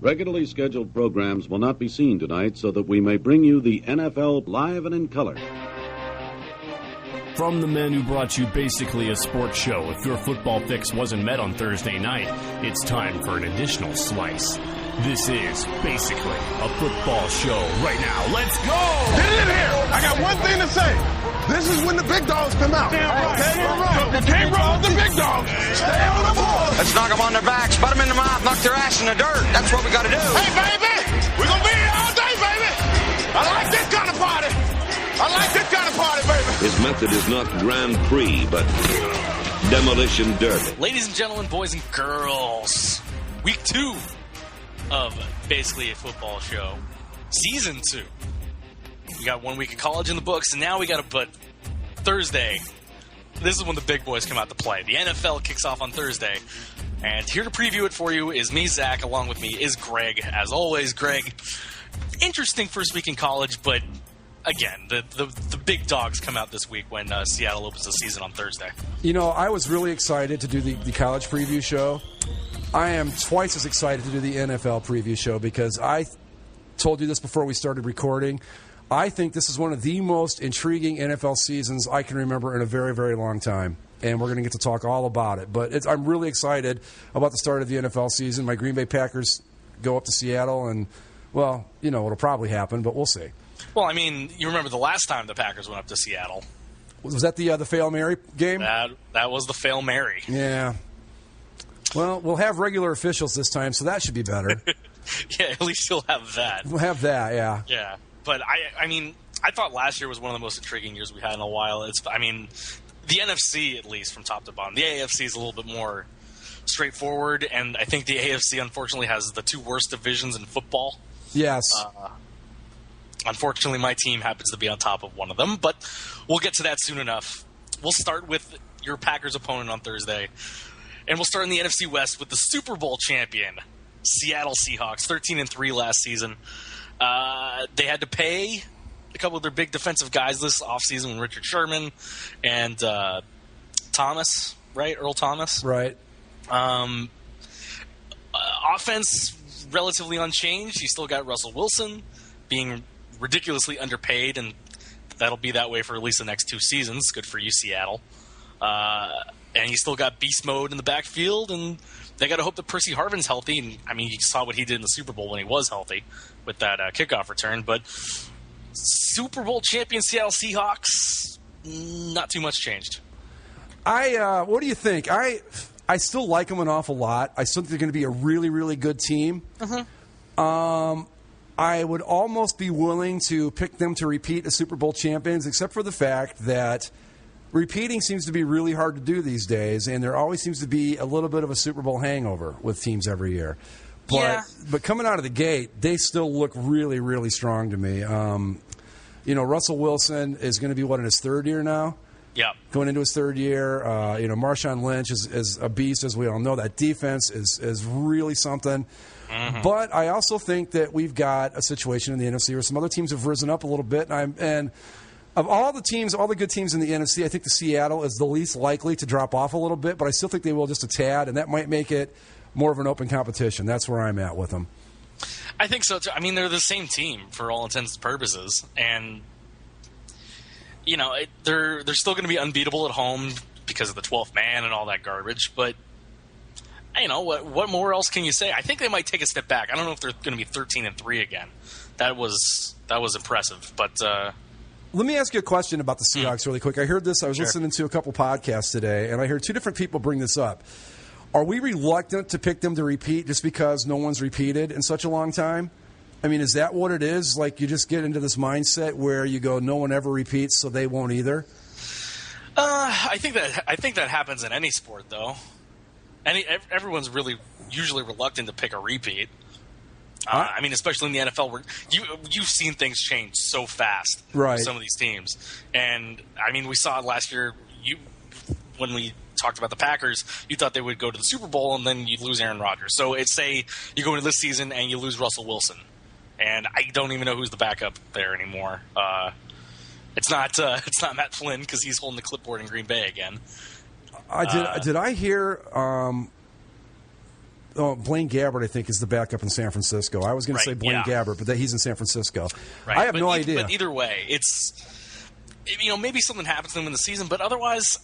Regularly scheduled programs will not be seen tonight so that we may bring you the NFL live and in color. From the men who brought you basically a sports show, if your football fix wasn't met on Thursday night, it's time for an additional slice. This is basically a football show right now. Let's go! Get it in here! I got one thing to say. This is when the big dogs come out. You can't roll with the big dogs. Stay on the board. Let's knock them on their backs, butt them in the mouth, knock their ass in the dirt. That's what we got to do. Hey, baby! We're going to be here all day, baby! I like this kind of party. I like this kind of party, baby. His method is not Grand Prix, but demolition derby. Ladies and gentlemen, boys and girls, week 2 of basically a football show, season 2. We got 1 week of college in the books, and now we got but Thursday. This is when the big boys come out to play. The NFL kicks off on Thursday, and here to preview it for you is me, Zach. Along with me is Greg. As always, Greg, interesting first week in college, but again, the big dogs come out this week when Seattle opens the season on Thursday. You know, I was really excited to do the college preview show. I am twice as excited to do the NFL preview show because I told you this before we started recording. I think this is one of the most intriguing NFL seasons I can remember in a very, very long time. And we're going to get to talk all about it. But I'm really excited about the start of the NFL season. My Green Bay Packers go up to Seattle, and, well, you know, it'll probably happen, but we'll see. Well, I mean, you remember the last time the Packers went up to Seattle. Was that the Fail Mary game? That was the Fail Mary. Yeah. Well, we'll have regular officials this time, so that should be better. Yeah, at least you'll have that. We'll have that, yeah. Yeah. But, I mean, I thought last year was one of the most intriguing years we had in a while. The NFC, at least, from top to bottom. The AFC is a little bit more straightforward, and I think the AFC, unfortunately, has the 2 worst divisions in football. Yes. Unfortunately, my team happens to be on top of one of them, but we'll get to that soon enough. We'll start with your Packers opponent on Thursday, and we'll start in the NFC West with the Super Bowl champion, Seattle Seahawks, 13-3 last season. They had to pay a couple of their big defensive guys this offseason when Richard Sherman and Thomas, right? Earl Thomas. Right. Offense relatively unchanged. You still got Russell Wilson being ridiculously underpaid, and that'll be that way for at least the next 2 seasons. Good for you, Seattle. And you still got beast mode in the backfield, and they got to hope that Percy Harvin's healthy. And I mean, you saw what he did in the Super Bowl when he was healthy with that kickoff return. But Super Bowl champion Seattle Seahawks, not too much changed. What do you think? I still like them an awful lot. I still think they're going to be a really, really good team. Mm-hmm. I would almost be willing to pick them to repeat as Super Bowl champions, except for the fact that repeating seems to be really hard to do these days, and there always seems to be a little bit of a Super Bowl hangover with teams every year. But coming out of the gate, they still look really, really strong to me. Russell Wilson is going to be, in his 3rd year now? Yeah. Going into his 3rd year. Marshawn Lynch is a beast, as we all know. That defense is really something. Mm-hmm. But I also think that we've got a situation in the NFC where some other teams have risen up a little bit. And of all the teams, all the good teams in the NFC, I think the Seattle is the least likely to drop off a little bit. But I still think they will just a tad, and that might make it more of an open competition. That's where I'm at with them. I think so, too. I mean, they're the same team for all intents and purposes. And, they're still going to be unbeatable at home because of the 12th man and all that garbage. But, what more else can you say? I think they might take a step back. I don't know if they're going to be 13-3 again. That was impressive. But let me ask you a question about the Seahawks really quick. I heard this. I was listening to a couple podcasts today, and I heard 2 different people bring this up. Are we reluctant to pick them to repeat just because no one's repeated in such a long time? I mean, is that what it is? Like, you just get into this mindset where you go, no one ever repeats, so they won't either? I think that happens in any sport, though. Everyone's really usually reluctant to pick a repeat. I mean, especially in the NFL, where you've seen things change so fast right. for some of these teams. And, I mean, we saw it last year. When we talked about the Packers, you thought they would go to the Super Bowl, and then you'd lose Aaron Rodgers. So it's say you go into this season and you lose Russell Wilson. And I don't even know who's the backup there anymore. It's not Matt Flynn because he's holding the clipboard in Green Bay again. Did I hear Blaine Gabbert, I think, is the backup in San Francisco. I was going to say Blaine Gabbert, but he's in San Francisco. Right. I have no idea. But either way, it's maybe something happens to them in the season, but otherwise,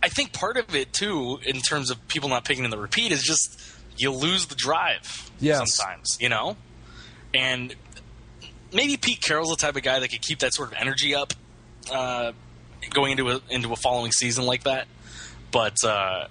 I think part of it too, in terms of people not picking in the repeat, is just you lose the drive sometimes, and maybe Pete Carroll's the type of guy that could keep that sort of energy up going into a following season like that. But I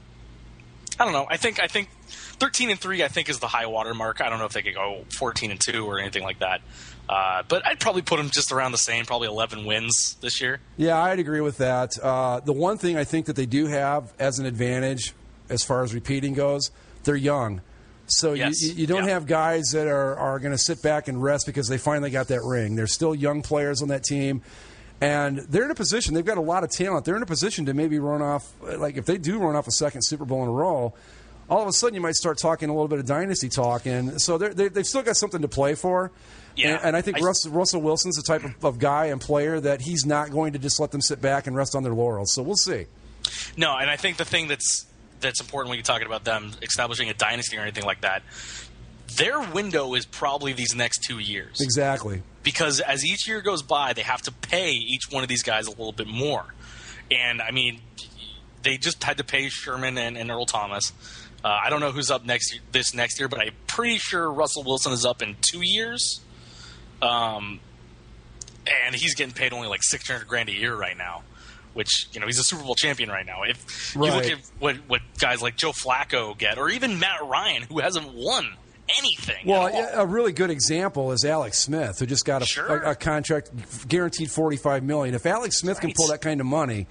don't know. I think 13-3 I think is the high water mark. I don't know if they could go 14-2 or anything like that. But I'd probably put them just around the same, probably 11 wins this year. Yeah, I'd agree with that. The one thing I think that they do have as an advantage as far as repeating goes, they're young. So you don't have guys that are going to sit back and rest because they finally got that ring. There's still young players on that team. And they're in a position, they've got a lot of talent. They're in a position to maybe run off, like if they do run off a second Super Bowl in a row, all of a sudden you might start talking a little bit of dynasty talk. And so they've still got something to play for. Yeah, and I think Russell Wilson's the type of guy and player that he's not going to just let them sit back and rest on their laurels. So we'll see. No, and I think the thing that's important when you're talking about them establishing a dynasty or anything like that, their window is probably these next 2 years. Exactly. Because as each year goes by, they have to pay each one of these guys a little bit more. And, I mean, they just had to pay Sherman and Earl Thomas. I don't know who's up this next year, but I'm pretty sure Russell Wilson is up in 2 years. And he's getting paid only like $600,000 a year right now, which, he's a Super Bowl champion right now. If you look at what guys like Joe Flacco get, or even Matt Ryan, who hasn't won anything. Well, a really good example is Alex Smith, who just got a contract guaranteed $45 million. If Alex Smith can pull that kind of money,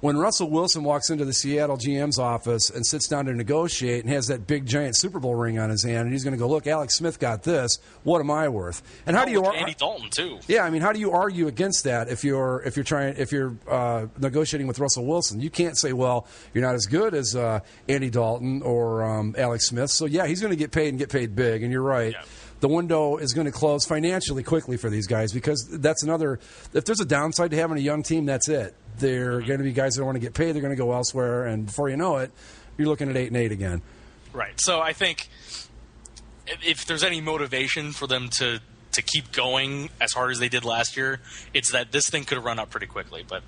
when Russell Wilson walks into the Seattle GM's office and sits down to negotiate and has that big giant Super Bowl ring on his hand, and he's going to go, look, Alex Smith got this. What am I worth? And how do you Andy Dalton too? Yeah, I mean, how do you argue against that if you're negotiating with Russell Wilson? You can't say, well, you're not as good as Andy Dalton or Alex Smith. So yeah, he's going to get paid and get paid big. And you're right. Yeah. The window is going to close financially quickly for these guys because that's another. If there's a downside to having a young team, that's it. They're going to be guys that don't want to get paid. They're going to go elsewhere, and before you know it, you're looking at 8-8 again. Right. So I think if there's any motivation for them to keep going as hard as they did last year, it's that this thing could have run up pretty quickly. But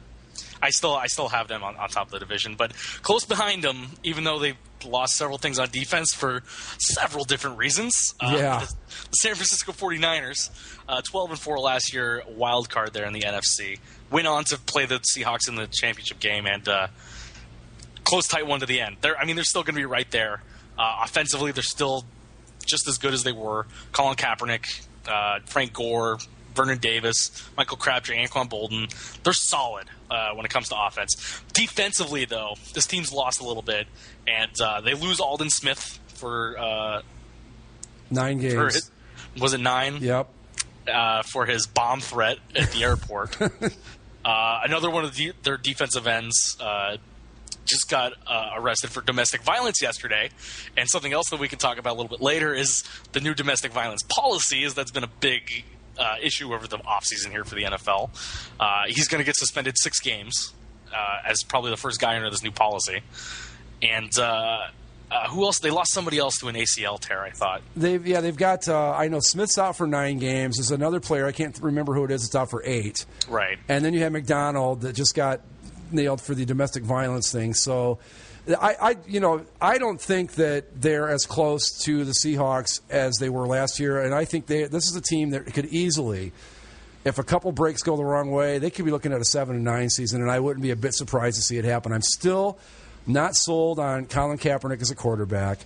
I still have them on top of the division. But close behind them, even though they've lost several things on defense for several different reasons. The San Francisco 49ers, 12-4 last year, wild card there in the NFC. Went on to play the Seahawks in the championship game and close tight one to the end. They're still going to be right there. Offensively, they're still just as good as they were. Colin Kaepernick, Frank Gore, Vernon Davis, Michael Crabtree, Anquan Bolden. They're solid when it comes to offense. Defensively, though, this team's lost a little bit, and they lose Aldon Smith for 9 games. Was it 9? Yep. For his bomb threat at the airport. Another one of their defensive ends just got arrested for domestic violence yesterday. And something else that we can talk about a little bit later is the new domestic violence policy. That's been a big issue over the offseason here for the NFL. He's going to get suspended 6 games as probably the first guy under this new policy. And who else? They lost somebody else to an ACL tear, I thought. They've got, I know Smith's out for 9 games. There's another player, I can't remember who it is, it's out for 8. Right. And then you have McDonald that just got nailed for the domestic violence thing. So I don't think that they're as close to the Seahawks as they were last year. And I think this is a team that could easily, if a couple breaks go the wrong way, they could be looking at a 7-9 season, and I wouldn't be a bit surprised to see it happen. I'm still not sold on Colin Kaepernick as a quarterback.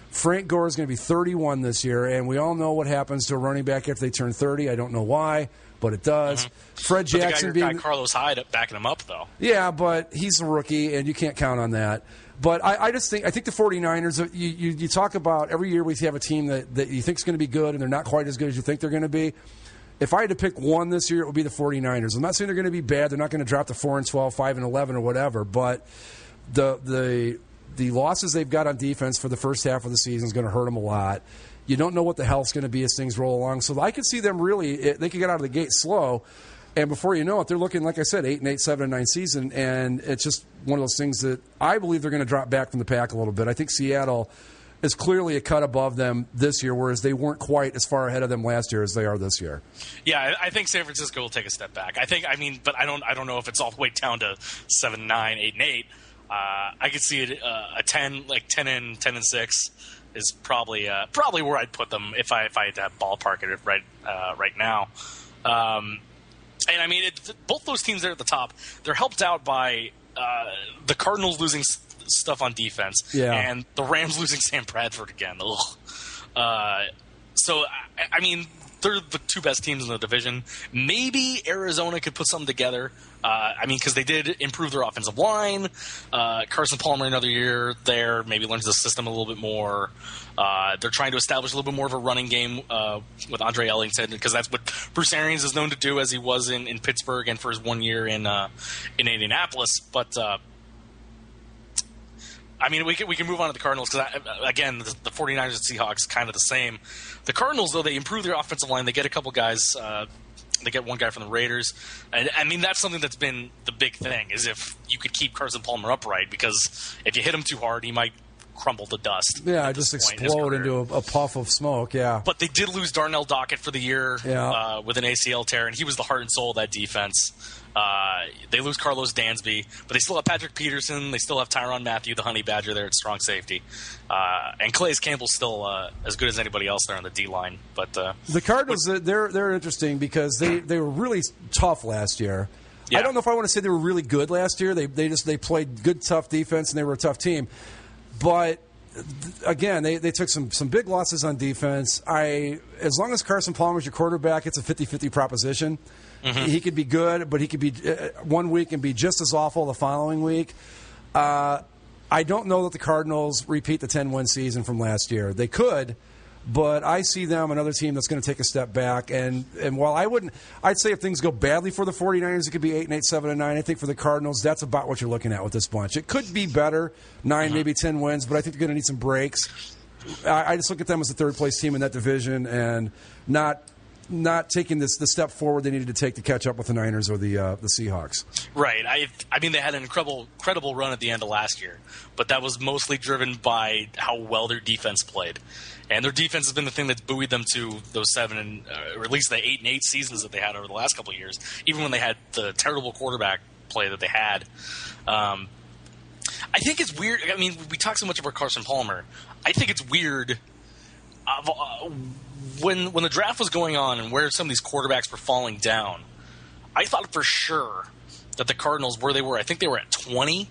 Frank Gore is going to be 31 this year, and we all know what happens to a running back after they turn 30. I don't know why, but it does. Mm-hmm. Fred Jackson being Carlos Hyde backing him up, though. Yeah, but he's a rookie, and you can't count on that. But I think the 49ers, you talk about every year we have a team that you think is going to be good, and they're not quite as good as you think they're going to be. If I had to pick one this year, it would be the 49ers. I'm not saying they're going to be bad. They're not going to drop to 4-12, 5-11, or whatever, but the losses they've got on defense for the first half of the season is going to hurt them a lot. You don't know what the health's going to be as things roll along. So I could see them they could get out of the gate slow, and before you know it, they're looking, like I said, 8-8, 7-9 season, and it's just one of those things that I believe they're going to drop back from the pack a little bit. I think Seattle is clearly a cut above them this year, whereas they weren't quite as far ahead of them last year as they are this year. Yeah, I think San Francisco will take a step back. But I don't know if it's all the way down to 7-9, 8-8. I could see it a 10-6 is probably where I'd put them if I had to ballpark it right now. And I mean, both those teams there at the top, they're helped out by the Cardinals losing stuff on defense, and the Rams losing Sam Bradford again. So I mean, they're the two best teams in the division. Maybe Arizona could put something together. I mean, because they did improve their offensive line. Carson Palmer another year there, maybe learns the system a little bit more. They're trying to establish a little bit more of a running game with Andre Ellington, because that's what Bruce Arians is known to do, as he was in Pittsburgh and for his 1 year in Indianapolis. But I mean, we can move on to the Cardinals because, again, the 49ers and Seahawks kind of the same. The Cardinals, though, they improve their offensive line. They get a couple guys. They get one guy from the Raiders. And I mean, that's something that's been the big thing, is if you could keep Carson Palmer upright, because if you hit him too hard, he might crumble to dust. Yeah, just explode into a puff of smoke, yeah. But they did lose Darnell Dockett for the year with an ACL tear, and he was the heart and soul of that defense. They lose Carlos Dansby, but they still have Patrick Peterson. They still have Tyrann Mathieu, the Honey Badger, there at strong safety. And Calais Campbell's still as good as anybody else there on the D-line. But the Cardinals, they're interesting because they were really tough last year. Yeah. I don't know if I want to say they were really good last year. They played good, tough defense, and they were a tough team. But again, they took some big losses on defense. As long as Carson Palmer's your quarterback, it's a 50-50 proposition. Mm-hmm. He could be good, but he could be 1 week and be just as awful the following week. I don't know that the Cardinals repeat the 10-win season from last year. They could, but I see them another team that's going to take a step back. And while I'd say if things go badly for the 49ers, it could be 8-8, 7-9. I think for the Cardinals, that's about what you're looking at with this bunch. It could be better, 9, maybe 10 wins, but I think they're going to need some breaks. I just look at them as the third-place team in that division and not taking the step forward they needed to take to catch up with the Niners or the Seahawks. Right. I mean, they had an incredible run at the end of last year, but that was mostly driven by how well their defense played. And their defense has been the thing that's buoyed them to those 7 or at least the 8-8 seasons that they had over the last couple of years, even when they had the terrible quarterback play that they had. I think it's weird. I mean, we talk so much about Carson Palmer. I think it's weird when the draft was going on and where some of these quarterbacks were falling down, I thought for sure that the Cardinals, where they were, I think they were at 20.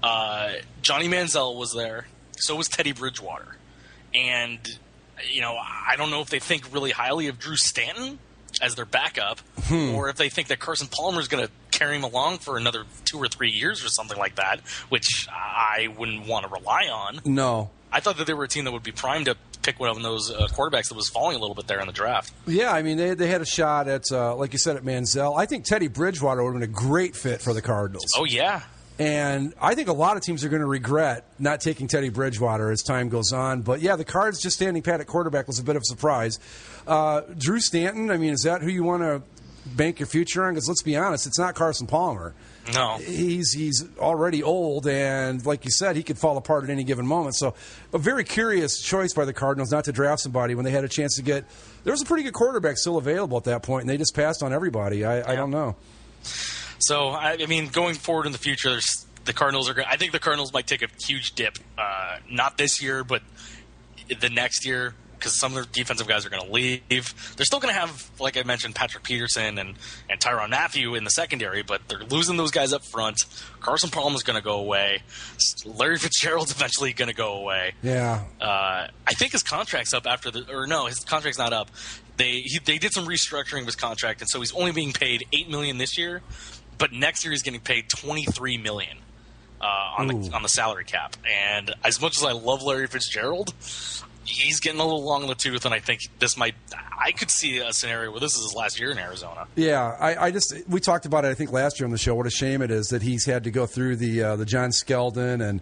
Johnny Manziel was there. So was Teddy Bridgewater. And, you know, I don't know if they think really highly of Drew Stanton as their backup, or if they think that Carson Palmer is going to carry him along for another 2 or 3 years or something like that, which I wouldn't want to rely on. No. I thought that they were a team that would be primed to pick one of those quarterbacks that was falling a little bit there in the draft. Yeah, I mean, they had a shot at, like you said, at Manziel. I think Teddy Bridgewater would have been a great fit for the Cardinals. Oh, yeah. And I think a lot of teams are going to regret not taking Teddy Bridgewater as time goes on. But, yeah, the Cards just standing pat at quarterback was a bit of a surprise. Drew Stanton, I mean, is that who you want to bank your future on? Because let's be honest, it's not Carson Palmer. No. He's already old, and like you said, he could fall apart at any given moment. So a very curious choice by the Cardinals not to draft somebody when they had a chance to get – there was a pretty good quarterback still available at that point, and they just passed on everybody. I don't know. So, I mean, going forward in the future, the Cardinals are – I think the Cardinals might take a huge dip. Not this year, but the next year, because some of their defensive guys are going to leave. They're still going to have, like I mentioned, Patrick Peterson and Tyrann Mathieu in the secondary, but they're losing those guys up front. Carson Palmer's going to go away. Larry Fitzgerald's eventually going to go away. Yeah. I think his contract's up after his contract's not up. They did some restructuring of his contract, and so he's only being paid $8 million this year, but next year he's getting paid $23 million on the salary cap. And as much as I love Larry Fitzgerald, he's getting a little long in the tooth, and I think I could see a scenario where this is his last year in Arizona. Yeah, we talked about it, I think, last year on the show. What a shame it is that he's had to go through the John Skeldon and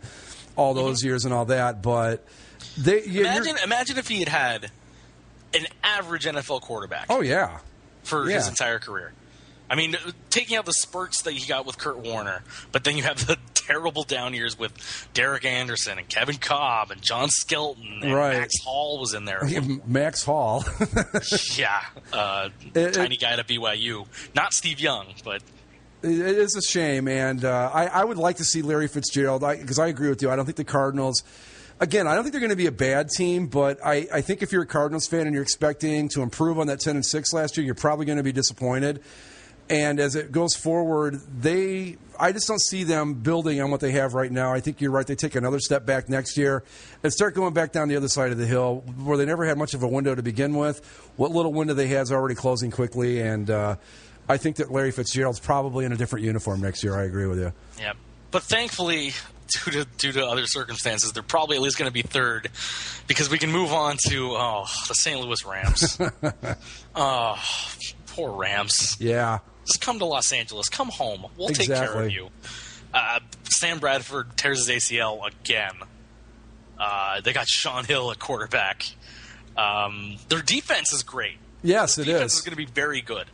all those years and all that. But imagine if he had an average NFL quarterback. Oh, yeah. For his entire career. I mean, taking out the spurts that you got with Kurt Warner, but then you have the terrible down years with Derek Anderson and Kevin Cobb and John Skelton and Max Hall was in there. Max Hall. Yeah. Tiny guy at BYU. Not Steve Young, but... It is a shame, and I would like to see Larry Fitzgerald, because I agree with you. I don't think the Cardinals... Again, I don't think they're going to be a bad team, but I think if you're a Cardinals fan and you're expecting to improve on that 10-6 last year, you're probably going to be disappointed. And as it goes forward, I just don't see them building on what they have right now. I think you're right. They take another step back next year and start going back down the other side of the hill where they never had much of a window to begin with. What little window they had is already closing quickly, and I think that Larry Fitzgerald's probably in a different uniform next year. I agree with you. Yeah, but thankfully, due to other circumstances, they're probably at least going to be third because we can move on to the St. Louis Rams. Poor Rams. Yeah. Just come to Los Angeles. Come home. We'll take care of you. Sam Bradford tears his ACL again. They got Sean Hill at quarterback. Their defense is great. Yes, Their defense is going to be very good.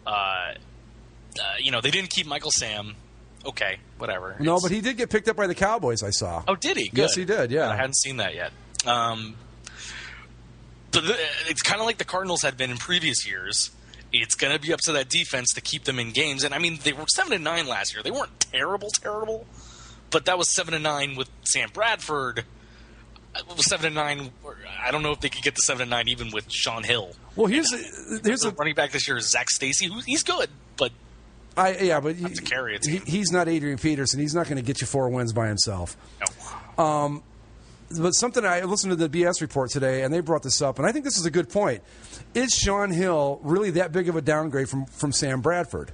They didn't keep Michael Sam. Okay, whatever. No, but he did get picked up by the Cowboys, I saw. Oh, did he? Good. Yes, he did, yeah. I hadn't seen that yet. It's kind of like the Cardinals had been in previous years. It's going to be up to that defense to keep them in games. And, I mean, they were 7-9 last year. They weren't terrible, but that was 7-9 with Sam Bradford. 7-9. I don't know if they could get to 7-9 even with Sean Hill. Well, here's the running back this year is Zach Stacy. He's good, but but to carry a team. He's not Adrian Peterson. He's not going to get you 4 wins by himself. No. But something I listened to the BS report today, and they brought this up, and I think this is a good point. Is Sean Hill really that big of a downgrade from Sam Bradford?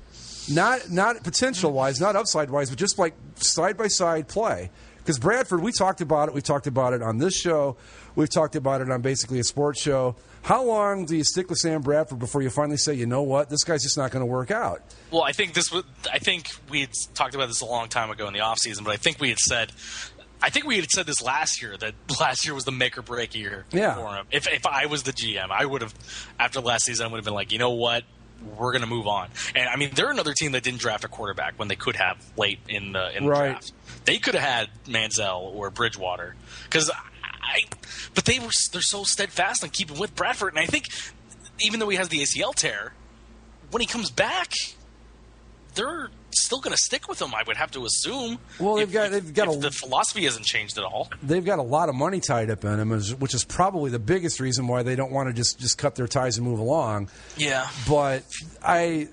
Not potential-wise, not upside-wise, but just like side-by-side play. Because Bradford, we talked about it. We talked about it on this show. We've talked about it on basically a sports show. How long do you stick with Sam Bradford before you finally say, you know what, this guy's just not going to work out? Well, I think we had talked about this a long time ago in the offseason, but I think we had said this last year, that last year was the make or break year for him. If I was the GM, I would have, after last season, I would have been like, you know what, we're going to move on. And I mean, they're another team that didn't draft a quarterback when they could have late in the draft. They could have had Manziel or Bridgewater but they're so steadfast on keeping with Bradford. And I think even though he has the ACL tear, when he comes back, they're still going to stick with him, I would have to assume. Well, if the philosophy hasn't changed at all. They've got a lot of money tied up in him, which is probably the biggest reason why they don't want to just cut their ties and move along. Yeah. But I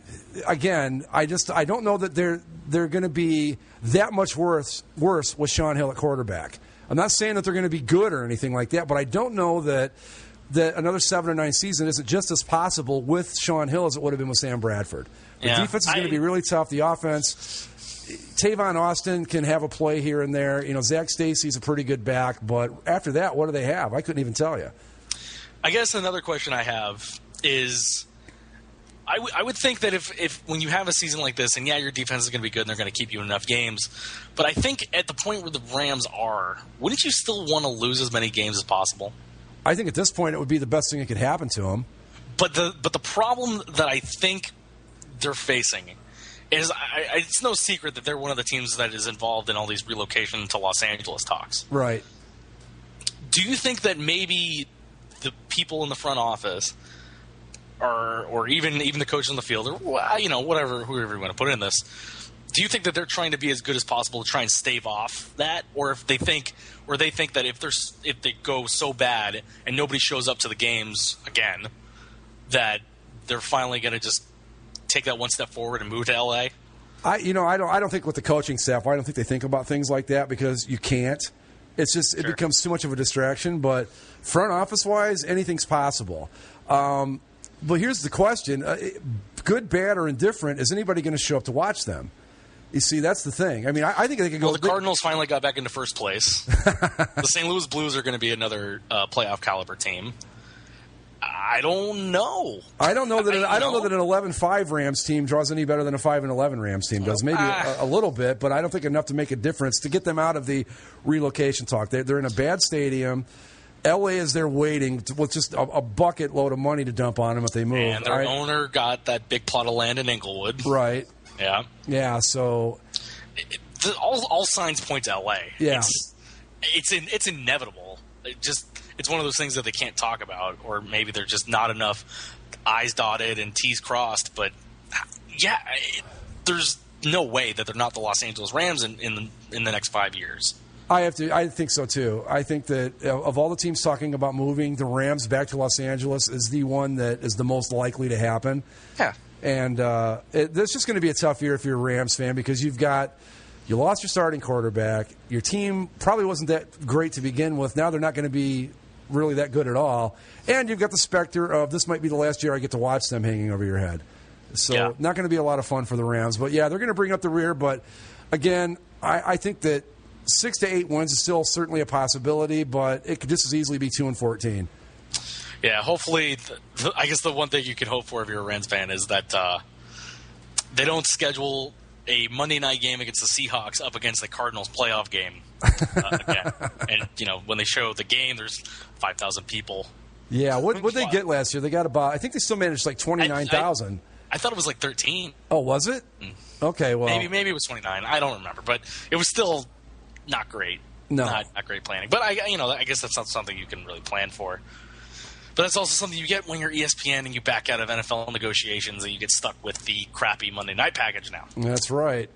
don't know that they're going to be that much worse with Sean Hill at quarterback. I'm not saying that they're going to be good or anything like that, but I don't know that another 7-9 season isn't just as possible with Sean Hill as it would have been with Sam Bradford. The defense is going to be really tough. The offense, Tavon Austin can have a play here and there. Zach Stacy's a pretty good back, but after that, what do they have? I couldn't even tell you. I guess another question I have is, I would think that if when you have a season like this, and your defense is going to be good and they're going to keep you in enough games, but I think at the point where the Rams are, wouldn't you still want to lose as many games as possible? I think at this point it would be the best thing that could happen to them. But the problem that I think they're facing is it's no secret that they're one of the teams that is involved in all these relocation to Los Angeles talks. Right. Do you think that maybe the people in the front office or even the coach on the field, or whoever you want to put in this, do you think that they're trying to be as good as possible to try and stave off that, or if they think that if they go so bad and nobody shows up to the games again, that they're finally going to just take that one step forward and move to LA? I don't think with the coaching staff, I don't think they think about things like that because you can't. It's just it becomes too much of a distraction. But front office wise, anything's possible. But here's the question: good, bad, or indifferent, is anybody going to show up to watch them? You see, that's the thing. I mean, I think they could go. Well, the Cardinals finally got back into first place. The St. Louis Blues are going to be another playoff caliber team. I don't know. I don't know that an 11-5 Rams team draws any better than a 5-11 Rams team does. Maybe a little bit, but I don't think enough to make a difference to get them out of the relocation talk. They're in a bad stadium. LA is there waiting with just a bucket load of money to dump on them if they move. And their owner got that big plot of land in Inglewood. Right. Yeah. Yeah, so... All signs point to LA. Yeah. It's inevitable. It's one of those things that they can't talk about, or maybe they're just not enough I's dotted and T's crossed. But yeah, there's no way that they're not the Los Angeles Rams in the next 5 years. I think so too. I think that of all the teams talking about moving, the Rams back to Los Angeles is the one that is the most likely to happen. Yeah. And this is just going to be a tough year if you're a Rams fan, because you lost your starting quarterback. Your team probably wasn't that great to begin with. Now they're not going to be really that good at all. And you've got the specter of this might be the last year I get to watch them hanging over your head. So not going to be a lot of fun for the Rams. But, yeah, they're going to bring up the rear. But, again, I think that 6 to 8 wins is still certainly a possibility, but it could just as easily be 2-14. Yeah, hopefully, I guess the one thing you can hope for if you're a Rams fan is that they don't schedule a Monday night game against the Seahawks up against the Cardinals playoff game again. And, when they show the game, there's 5,000 people. Yeah, what did they get last year? They got about, I think they still managed like 29,000. I thought it was like 13. Oh, was it? Okay, well. Maybe it was 29. I don't remember. But it was still not great. No. Not great planning. But, I guess that's not something you can really plan for. But that's also something you get when you're ESPN and you back out of NFL negotiations and you get stuck with the crappy Monday night package now. That's right.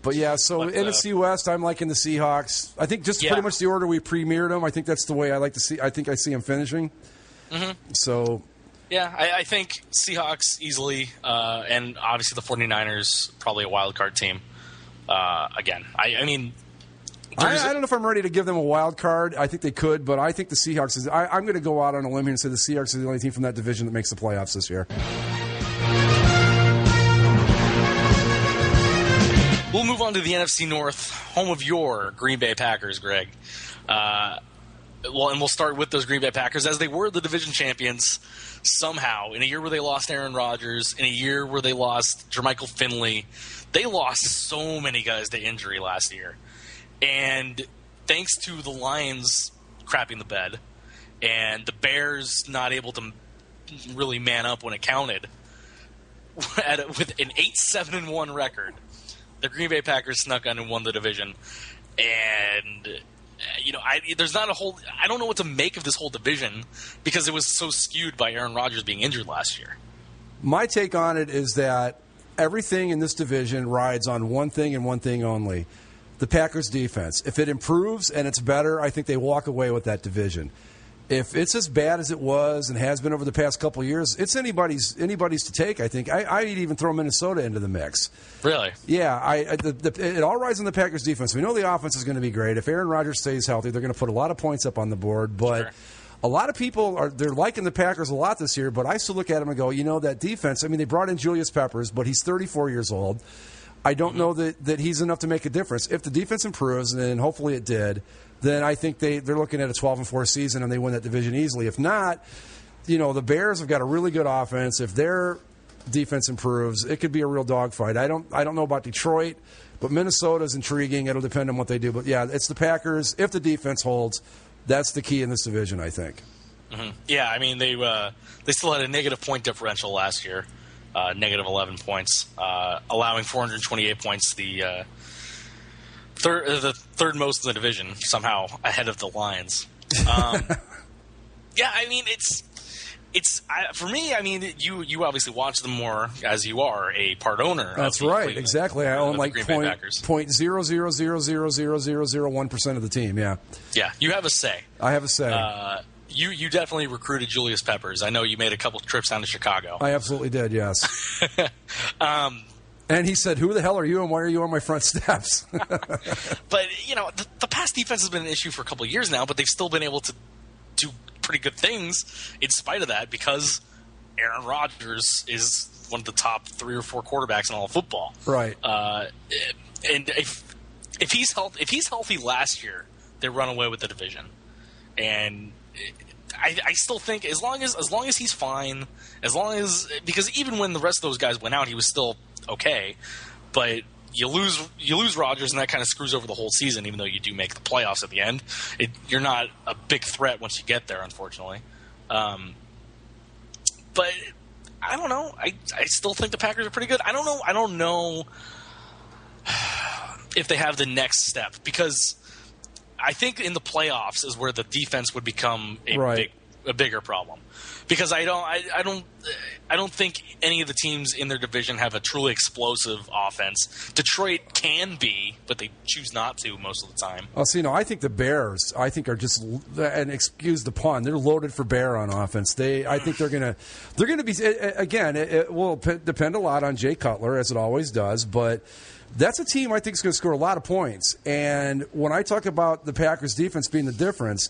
But, yeah, so NFC West, I'm liking the Seahawks. I think just pretty much the order we premiered them. I think that's the way I like to see. I think I see them finishing. Mm-hmm. So... Yeah, I think Seahawks easily, and obviously the 49ers, probably a wild card team. Again, I mean... I don't know if I'm ready to give them a wild card. I think they could, but I think the Seahawks is... I'm going to go out on a limb here and say the Seahawks are the only team from that division that makes the playoffs this year. We'll move on to the NFC North, home of your Green Bay Packers, Greg. And we'll start with those Green Bay Packers, as they were the division champions somehow. In a year where they lost Aaron Rodgers, in a year where they lost Jermichael Finley, they lost so many guys to injury last year. And thanks to the Lions crapping the bed and the Bears not able to really man up when it counted, with an 8-7-1 record, the Green Bay Packers snuck on and won the division. And... there's not a whole. I don't know what to make of this whole division because it was so skewed by Aaron Rodgers being injured last year. My take on it is that everything in this division rides on one thing and one thing only: the Packers' defense. If it improves and it's better, I think they walk away with that division. If it's as bad as it was and has been over the past couple of years, it's anybody's to take, I think. I'd even throw Minnesota into the mix. Really? Yeah. It all rides on the Packers' defense. We know the offense is going to be great. If Aaron Rodgers stays healthy, they're going to put a lot of points up on the board. But a lot of people they're liking the Packers a lot this year, but I still look at them and go, that defense, I mean, they brought in Julius Peppers, but he's 34 years old. I don't know that he's enough to make a difference. If the defense improves, and hopefully it did, then I think they're looking at a 12-4 season and they win that division easily. If not, the Bears have got a really good offense. If their defense improves, it could be a real dogfight. I don't know about Detroit, but Minnesota's intriguing. It'll depend on what they do. But yeah, it's the Packers. If the defense holds, that's the key in this division, I think. Mm-hmm. Yeah, I mean they still had a negative point differential last year, negative 11 points, allowing 428 points. The third most in the division, somehow ahead of the Lions. Yeah, I mean it's for me. I mean you obviously watch them more as you are a part owner. That's right, exactly. I own like 0.0000001% of the team. Yeah. Yeah, you have a say. I have a say. You definitely recruited Julius Peppers. I know you made a couple trips down to Chicago. I absolutely did. Yes. And he said, "Who the hell are you, and why are you on my front steps?" But the pass defense has been an issue for a couple of years now, but they've still been able to do pretty good things in spite of that because Aaron Rodgers is one of the top 3 or 4 quarterbacks in all of football. Right. And if he's healthy last year, they run away with the division. And I still think as long as he's fine, because even when the rest of those guys went out, he was still okay. But you lose Rodgers, and that kind of screws over the whole season. Even though you do make the playoffs at the end, you're not a big threat once you get there, unfortunately. But I don't know. I still think the Packers are pretty good. I don't know if they have the next step, because I think in the playoffs is where the defense would become a bigger problem. Because I don't think any of the teams in their division have a truly explosive offense. Detroit can be, but they choose not to most of the time. Well, I think the Bears, are just, and excuse the pun, they're loaded for bear on offense. I think they're gonna be, again, it will depend a lot on Jay Cutler, as it always does, but that's a team I think is going to score a lot of points. And when I talk about the Packers defense being the difference,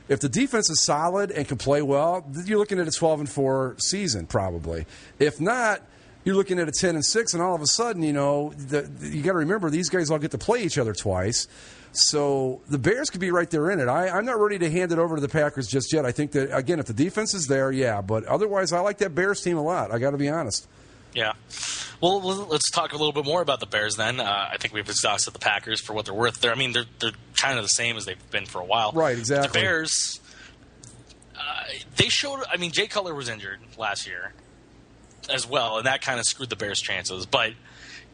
if the defense is solid and can play well, you're looking at a 12-4 season probably. If not, you're looking at a 10-6, and all of a sudden, you got to remember these guys all get to play each other twice. So the Bears could be right there in it. I'm not ready to hand it over to the Packers just yet. I think that, again, if the defense is there, yeah. But otherwise, I like that Bears team a lot. I got to be honest. Yeah. Well, let's talk a little bit more about the Bears then. I think we've exhausted the Packers for what they're worth. They're kind of the same as they've been for a while. Right, exactly. The Bears, they showed – Jay Cutler was injured last year as well, and that kind of screwed the Bears' chances. But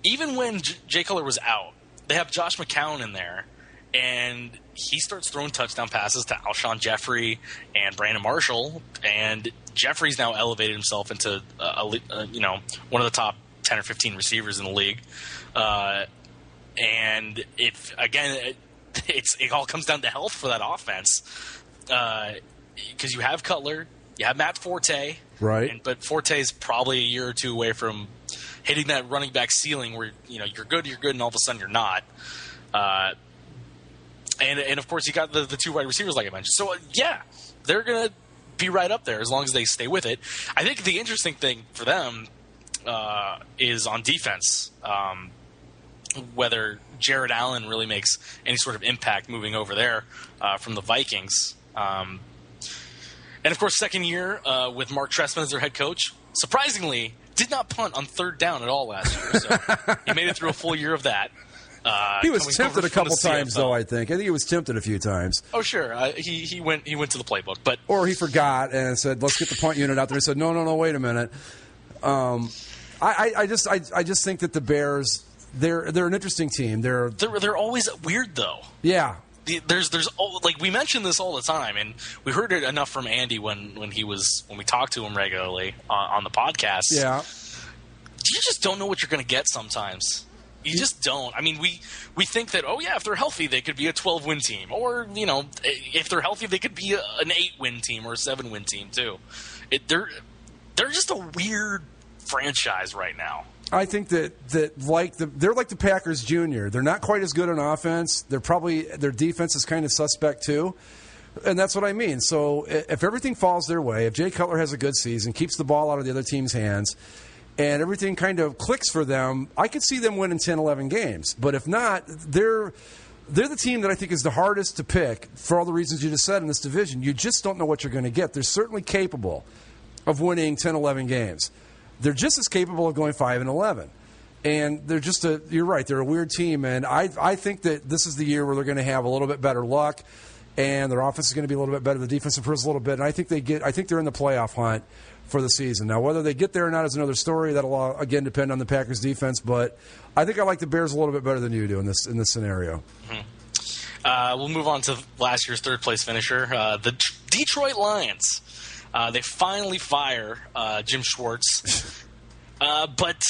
even when Jay Cutler was out, they have Josh McCown in there, and he starts throwing touchdown passes to Alshon Jeffrey and Brandon Marshall, and Jeffrey's now elevated himself into one of the top 10 or 15 receivers in the league. And it all comes down to health for that offense, because you have Cutler, you have Matt Forte, right? But Forte is probably a year or two away from hitting that running back ceiling where you're good, and all of a sudden you're not. And of course you got the two wide receivers like I mentioned. So yeah, they're gonna be right up there as long as they stay with it. I think the interesting thing for them is on defense, whether Jared Allen really makes any sort of impact moving over there from the Vikings. And of course, second year with Mark Trestman as their head coach, surprisingly did not punt on third down at all last year. So he made it through a full year of that. He was tempted a couple times, though. I think he was tempted a few times. Oh, sure. He went to the playbook, but or he forgot and said, "Let's get the punt unit out there." He said, "No, wait a minute." I just think that the Bears, they're an interesting team. They're always weird, though. Yeah. There's like we mention this all the time, and we heard it enough from Andy when we talked to him regularly on the podcast. Yeah. You just don't know what you're going to get sometimes. You just don't. We think that, if they're healthy, they could be a 12-win team. Or, if they're healthy, they could be an 8-win team or a 7-win team, too. They're just a weird franchise right now. I think that they're like the Packers Jr. They're not quite as good on offense. Their defense is kind of suspect, too. And that's what I mean. So if everything falls their way, if Jay Cutler has a good season, keeps the ball out of the other team's hands, and everything kind of clicks for them, I could see them winning 10, 11 games. But if not, they're the team that I think is the hardest to pick for all the reasons you just said in this division. You just don't know what you're going to get. They're certainly capable of winning 10, 11 games. They're just as capable of going 5-11. And they're just you're right, they're a weird team. And I think that this is the year where they're going to have a little bit better luck, and their offense is going to be a little bit better. The defense improves a little bit. And I think they're in the playoff hunt for the season. Now, whether they get there or not is another story. That'll, again, depend on the Packers' defense. But I think I like the Bears a little bit better than you do in this scenario. Mm-hmm. We'll move on to last year's third-place finisher, the Detroit Lions. They finally fire Jim Schwartz. But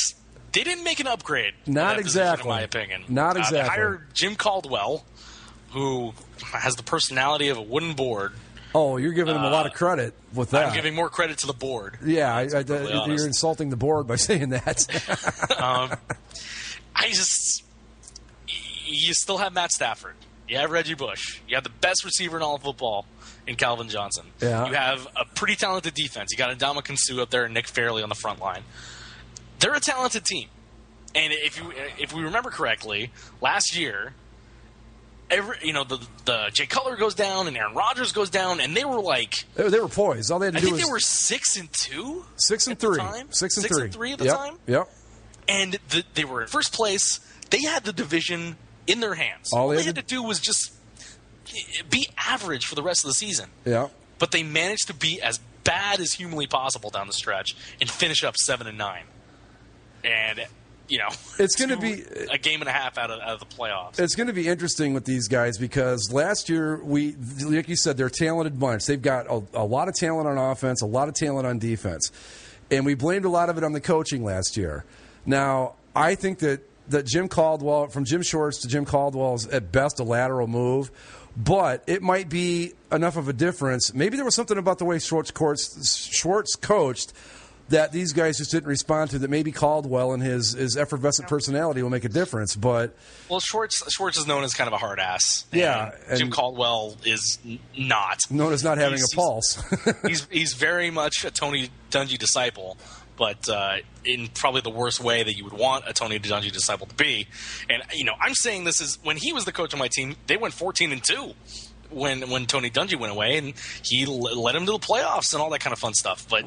they didn't make an upgrade. Not exactly. In my opinion. Not exactly. They hired Jim Caldwell, who has the personality of a wooden board. Oh, you're giving him a lot of credit with that. I'm giving more credit to the board. Yeah, you're insulting the board by saying that. You still have Matt Stafford. You have Reggie Bush. You have the best receiver in all of football in Calvin Johnson. Yeah. You have a pretty talented defense. You got Ndamukong Suh up there and Nick Fairley on the front line. They're a talented team. And if we remember correctly, last year, the Jay Cutler goes down and Aaron Rodgers goes down, and they were like they were poised. All they had to do was they were 6-2, 6-3, 6-3 at the time. Yep. And they were in first place, they had the division in their hands. All they had to do was just be average for the rest of the season. Yeah. But they managed to be as bad as humanly possible down the stretch and finish up 7-9. And, it's going to be a game and a half out of the playoffs. It's going to be interesting with these guys because last year, like you said, they're a talented bunch. They've got a lot of talent on offense, a lot of talent on defense. And we blamed a lot of it on the coaching last year. Now, I think that Jim Caldwell, from Jim Schwartz to Jim Caldwell, is at best a lateral move. But it might be enough of a difference. Maybe there was something about the way Schwartz coached that these guys just didn't respond to, that maybe Caldwell and his effervescent personality will make a difference. But Schwartz is known as kind of a hard ass. Yeah, and Jim Caldwell is not known as not having a pulse. he's very much a Tony Dungy disciple, but in probably the worst way that you would want a Tony Dungy disciple to be. And I'm saying this is when he was the coach of my team, they went 14-2 when Tony Dungy went away, and he led him to the playoffs and all that kind of fun stuff. But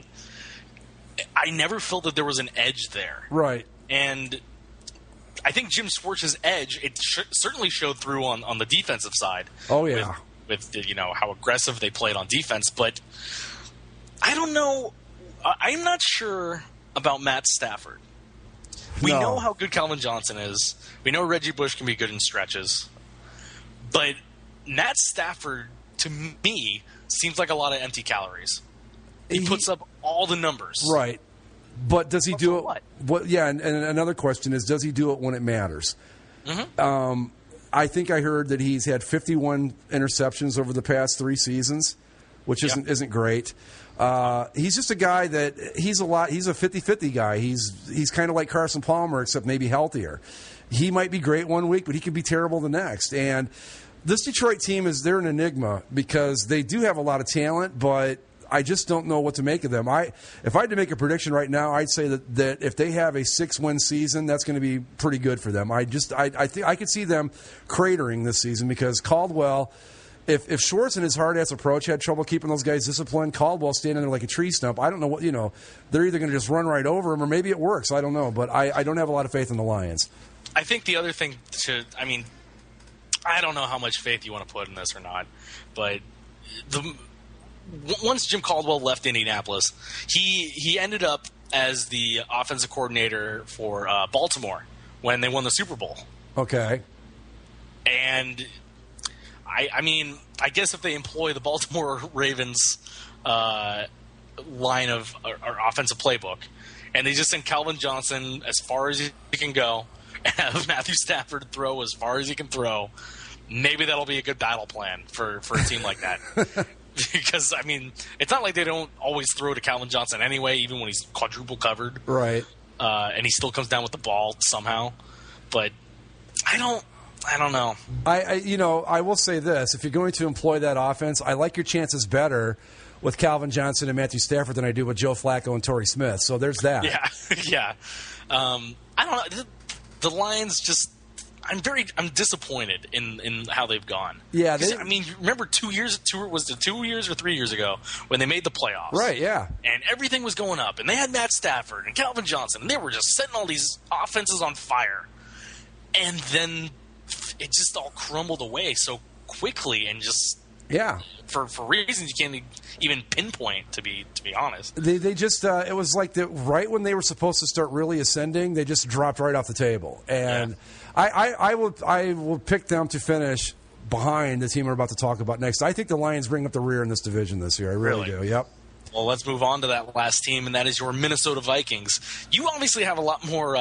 I never felt that there was an edge there. Right. And I think Jim Schwartz's edge, it certainly showed through on the defensive side. Oh, yeah. With how aggressive they played on defense. But I don't know. I'm not sure about Matt Stafford. We know how good Calvin Johnson is. We know Reggie Bush can be good in stretches. But Matt Stafford, to me, seems like a lot of empty calories. He puts up all the numbers. Right. But does he do it? What? Yeah, and another question is, does he do it when it matters? Mm-hmm. I think I heard that he's had 51 interceptions over the past 3 seasons, which isn't great. He's just a guy that he's a 50-50 guy. He's kind of like Carson Palmer, except maybe healthier. He might be great one week, but he could be terrible the next. And this Detroit team they're an enigma because they do have a lot of talent, but I just don't know what to make of them. If I had to make a prediction right now, I'd say that if they have a 6-win season, that's going to be pretty good for them. I think I could see them cratering this season because Caldwell, if Schwartz and his hard-ass approach had trouble keeping those guys disciplined, Caldwell standing there like a tree stump. I don't know what, they're either going to just run right over him or maybe it works. I don't know, but I don't have a lot of faith in the Lions. I think the other thing I don't know how much faith you want to put in this or not, but once Jim Caldwell left Indianapolis, he ended up as the offensive coordinator for Baltimore when they won the Super Bowl. Okay. And I guess if they employ the Baltimore Ravens line of or offensive playbook, and they just send Calvin Johnson as far as he can go, and have Matthew Stafford throw as far as he can throw, maybe that'll be a good battle plan for a team like that. Because, it's not like they don't always throw to Calvin Johnson anyway, even when he's quadruple covered. Right. And he still comes down with the ball somehow. But I don't know. I will say this. If you're going to employ that offense, I like your chances better with Calvin Johnson and Matthew Stafford than I do with Joe Flacco and Torrey Smith. So there's that. Yeah. I don't know. The Lions just... I'm disappointed in how they've gone. Yeah, remember 2 years or 3 years ago when they made the playoffs, right? Yeah, and everything was going up, and they had Matt Stafford and Calvin Johnson, and they were just setting all these offenses on fire, and then it just all crumbled away so quickly, and just for reasons you can't even pinpoint. To be honest, they just it was like right when they were supposed to start really ascending, they just dropped right off the table, and. Yeah. I will pick them to finish behind the team we're about to talk about next. I think the Lions bring up the rear in this division this year. I really do. Yep. Well, let's move on to that last team, and that is your Minnesota Vikings. You obviously have a lot more,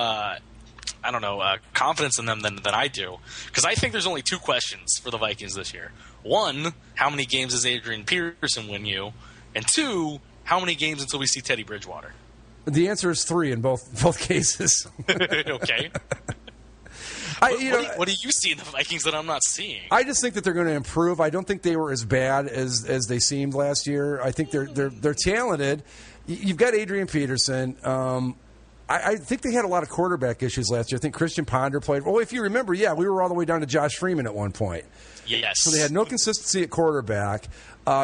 confidence in them than I do, because I think there's only 2 questions for the Vikings this year. 1, how many games does Adrian Peterson win you? And 2, how many games until we see Teddy Bridgewater? The answer is 3 in both cases. Okay. What do you see in the Vikings that I'm not seeing? I just think that they're going to improve. I don't think they were as bad as they seemed last year. I think they're talented. You've got Adrian Peterson. I think they had a lot of quarterback issues last year. I think Christian Ponder played. Well, if you remember, we were all the way down to Josh Freeman at one point. Yes. So they had no consistency at quarterback.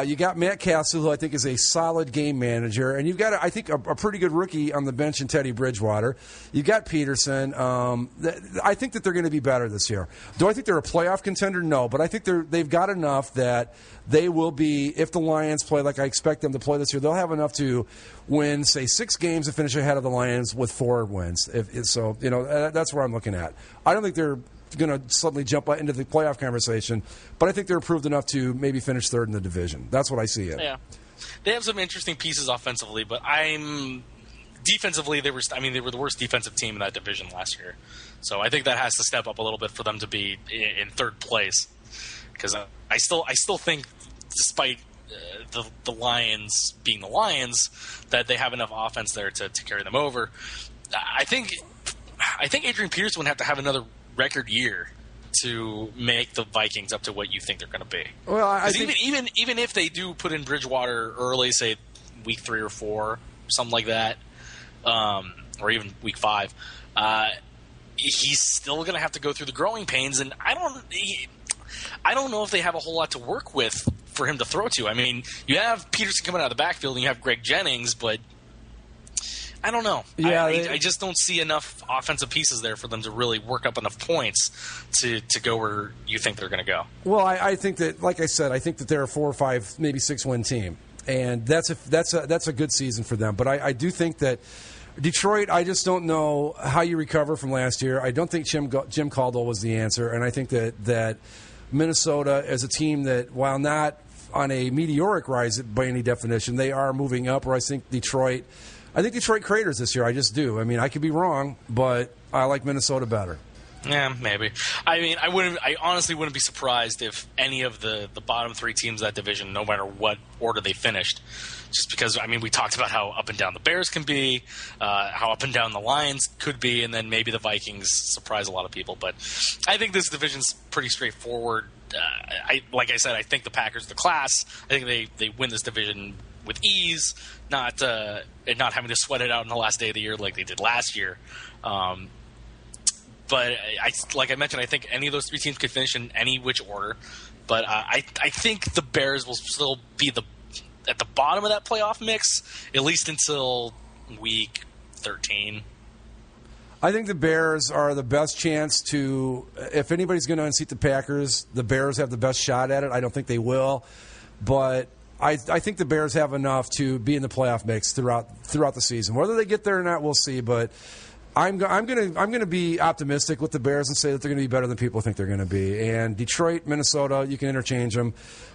You got Matt Castle, who I think is a solid game manager, and you've got, I think, a pretty good rookie on the bench in Teddy Bridgewater. You've got Peterson. I think that they're going to be better this year. Do I think they're a playoff contender? No, but I think they've got enough that they will be, if the Lions play like I expect them to play this year, they'll have enough to win, say, 6 games and finish ahead of the Lions with 4 wins. So, that's where I'm looking at. I don't think they're going to suddenly jump into the playoff conversation, but I think they're improved enough to maybe finish 3rd in the division. That's what I see it. Yeah, they have some interesting pieces offensively, but defensively they were the worst defensive team in that division last year. So I think that has to step up a little bit for them to be in 3rd place. Because I still think, despite the Lions being the Lions, that they have enough offense there to carry them over. I think Adrian Peterson would have to have another record year to make the Vikings up to what you think they're going to be. Well, I think even if they do put in Bridgewater early, say week 3 or 4, something like that, or even week 5, he's still going to have to go through the growing pains, and I don't know if they have a whole lot to work with for him to throw to. I mean, you have Peterson coming out of the backfield, and you have Greg Jennings, but I don't know. Yeah, I just don't see enough offensive pieces there for them to really work up enough points to go where you think they're going to go. Well, I think that, like I said, I think that they're a 4 or 5, maybe 6-win team, and that's a good season for them. But I do think that Detroit, I just don't know how you recover from last year. I don't think Jim Caldwell was the answer, and I think that Minnesota as a team that, while not on a meteoric rise by any definition, they are moving up. Or I think Detroit craters this year. I just do. I mean, I could be wrong, but I like Minnesota better. Yeah, maybe. I mean, I honestly wouldn't be surprised if any of the bottom 3 teams of that division, no matter what order they finished, just because, I mean, we talked about how up and down the Bears can be, how up and down the Lions could be, and then maybe the Vikings surprise a lot of people. But I think this division's pretty straightforward. Like I said, I think the Packers are the class. I think they win this division with ease, not having to sweat it out in the last day of the year like they did last year. But like I mentioned, I think any of those 3 teams could finish in any which order. But I think the Bears will still be at the bottom of that playoff mix, at least until week 13. I think the Bears are the best chance to, if anybody's going to unseat the Packers, the Bears have the best shot at it. I don't think they will, but I think the Bears have enough to be in the playoff mix throughout the season. Whether they get there or not, we'll see. But I'm going to be optimistic with the Bears and say that they're going to be better than people think they're going to be. And Detroit, Minnesota, you can interchange them,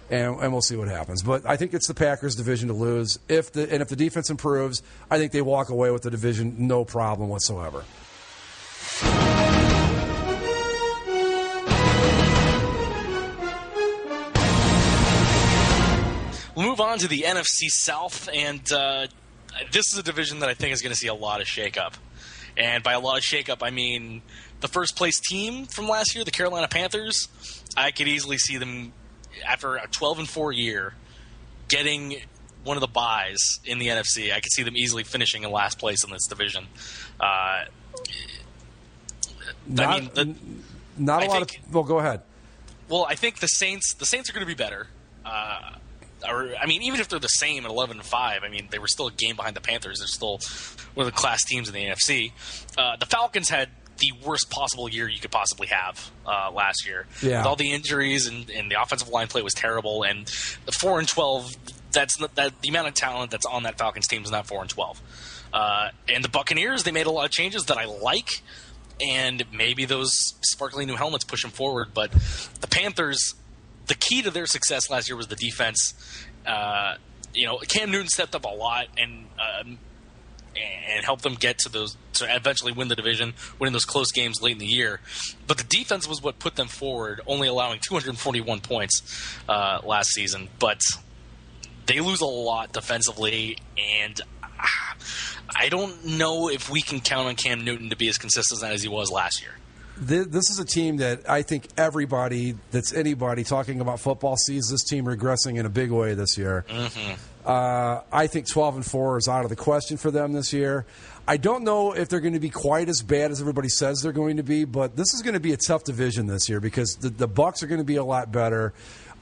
and we'll see what happens. But I think it's the Packers' division to lose. If the defense improves, I think they walk away with the division no problem whatsoever. We'll move on to the NFC South, and this is a division that I think is going to see a lot of shakeup. And by a lot of shakeup, I mean the first-place team from last year, the Carolina Panthers. I could easily see them, after a 12-4 year, getting one of the byes in the NFC. I could see them easily finishing in last place in this division. Well, go ahead. Well, I think the Saints are going to be better. Even if they're the same at 11-5, I mean, they were still a game behind the Panthers. They're still one of the class teams in the NFC. The Falcons had the worst possible year you could possibly have last year. Yeah. With all the injuries and the offensive line play was terrible. And the 4-12, the amount of talent that's on that Falcons team is not 4-12. And the Buccaneers, they made a lot of changes that I like. And maybe those sparkly new helmets push them forward. But the Panthers, the key to their success last year was the defense. Cam Newton stepped up a lot and helped them get to eventually win the division, winning those close games late in the year. But the defense was what put them forward, only allowing 241 points last season. But they lose a lot defensively, and I don't know if we can count on Cam Newton to be as consistent as he was last year. This is a team that I think everybody that's anybody talking about football sees this team regressing in a big way this year. I think 12-4 is out of the question for them this year. I don't know if they're going to be quite as bad as everybody says they're going to be, but this is going to be a tough division this year because the Bucs are going to be a lot better.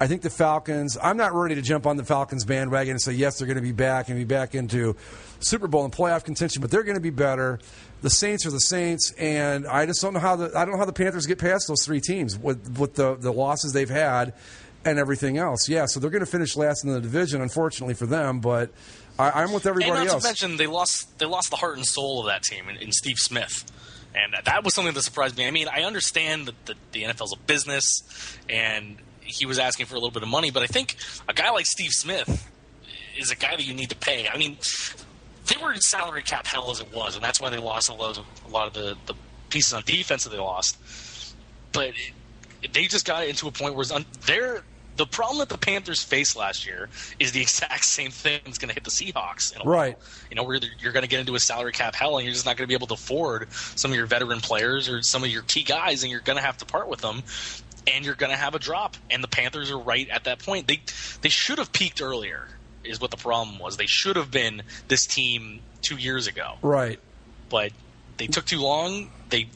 I think the Falcons, I'm not ready to jump on the Falcons bandwagon and say, yes, they're going to be back and be back into Super Bowl and playoff contention, but they're going to be better. The Saints are the Saints, and I just don't know how the Panthers get past those three teams with the losses they've had and everything else. Yeah, so they're going to finish last in the division, unfortunately for them, but I'm with everybody else. And not to mention, they lost the heart and soul of that team in Steve Smith. And that was something that surprised me. I mean, I understand that the NFL's a business, and he was asking for a little bit of money, but I think a guy like Steve Smith is a guy that you need to pay. I mean, they were in salary cap hell as it was, and that's why they lost a lot of the pieces on defense that they lost. But they just got into a point where the problem that the Panthers faced last year is the exact same thing that's going to hit the Seahawks. Right. Where you're going to get into a salary cap hell, and you're just not going to be able to afford some of your veteran players or some of your key guys, and you're going to have to part with them. And you're going to have a drop, and the Panthers are right at that point. They should have peaked earlier, is what the problem was. They should have been this team 2 years ago. Right. But they took too long. They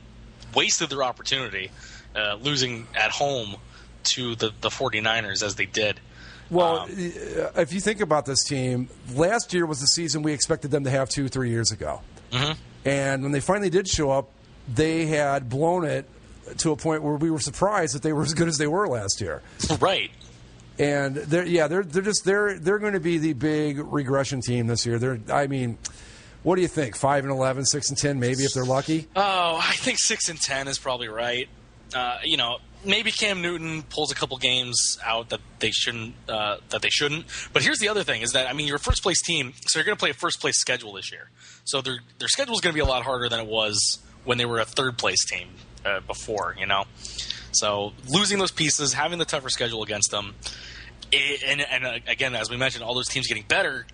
wasted their opportunity, losing at home to the 49ers as they did. Well, if you think about this team, last year was the season we expected them to have 2-3 years ago. Mm-hmm. And when they finally did show up, they had blown it to a point where we were surprised that they were as good as they were last year. Right. And they're going to be the big regression team this year. What do you think? 5-11, 6-10, maybe if they're lucky. Oh, I think 6-10 is probably right. Maybe Cam Newton pulls a couple games out that they shouldn't. But here's the other thing: is that you're a first place team, so you're going to play a first place schedule this year. So their schedule is going to be a lot harder than it was when they were a third place team before. So losing those pieces, having the tougher schedule against them, and again, as we mentioned, all those teams getting better.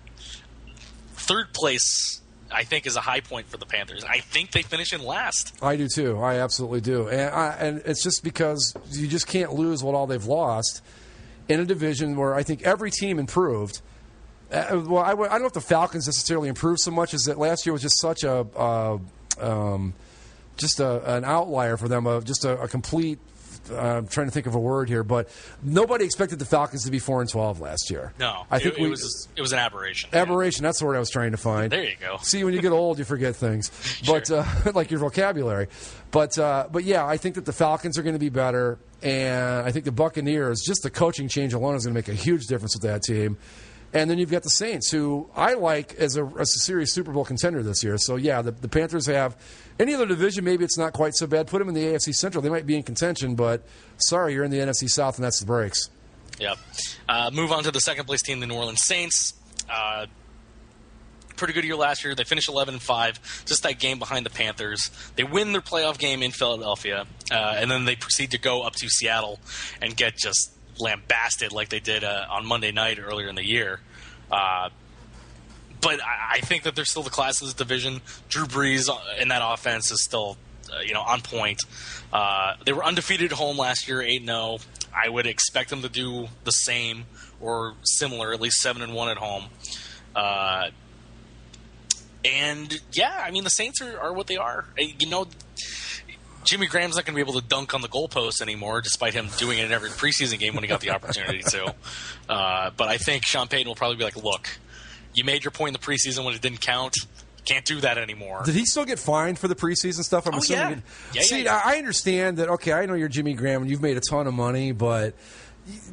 Third place, I think, is a high point for the Panthers. I think they finish in last. I do too. I absolutely do. And it's just because you just can't lose what all they've lost in a division where I think every team improved. I don't know if the Falcons necessarily improved so much as that last year was just such an outlier for them, just a complete. I'm trying to think of a word here, but nobody expected the Falcons to be 4-12 last year. No, I think it was an aberration. Aberration. That's the word I was trying to find. There you go. See, when you get old, you forget things, but Sure. Like your vocabulary. But yeah, I think that the Falcons are going to be better, and I think the Buccaneers, just the coaching change alone, is going to make a huge difference with that team. And then you've got the Saints, who I like as a serious Super Bowl contender this year. So, yeah, the Panthers have any other division, maybe it's not quite so bad. Put them in the AFC Central. They might be in contention, but sorry, you're in the NFC South, and that's the breaks. Yep. Move on to the second-place team, the New Orleans Saints. Pretty good year last year. They finished 11-5, just that game behind the Panthers. They win their playoff game in Philadelphia, and then they proceed to go up to Seattle and get just lambasted like they did on Monday night earlier in the year. But I think that they're still the class of this division. Drew Brees in that offense is still on point. They were undefeated at home last year, 8-0. I would expect them to do the same or similar, at least 7-1 at home. And yeah, the Saints are what they are. Jimmy Graham's not going to be able to dunk on the goalpost anymore, despite him doing it in every preseason game when he got the opportunity to. But I think Sean Payton will probably be like, look, you made your point in the preseason when it didn't count. Can't do that anymore. Did he still get fined for the preseason stuff? I'm assuming. Yeah. See, I understand that, okay, I know you're Jimmy Graham and you've made a ton of money, but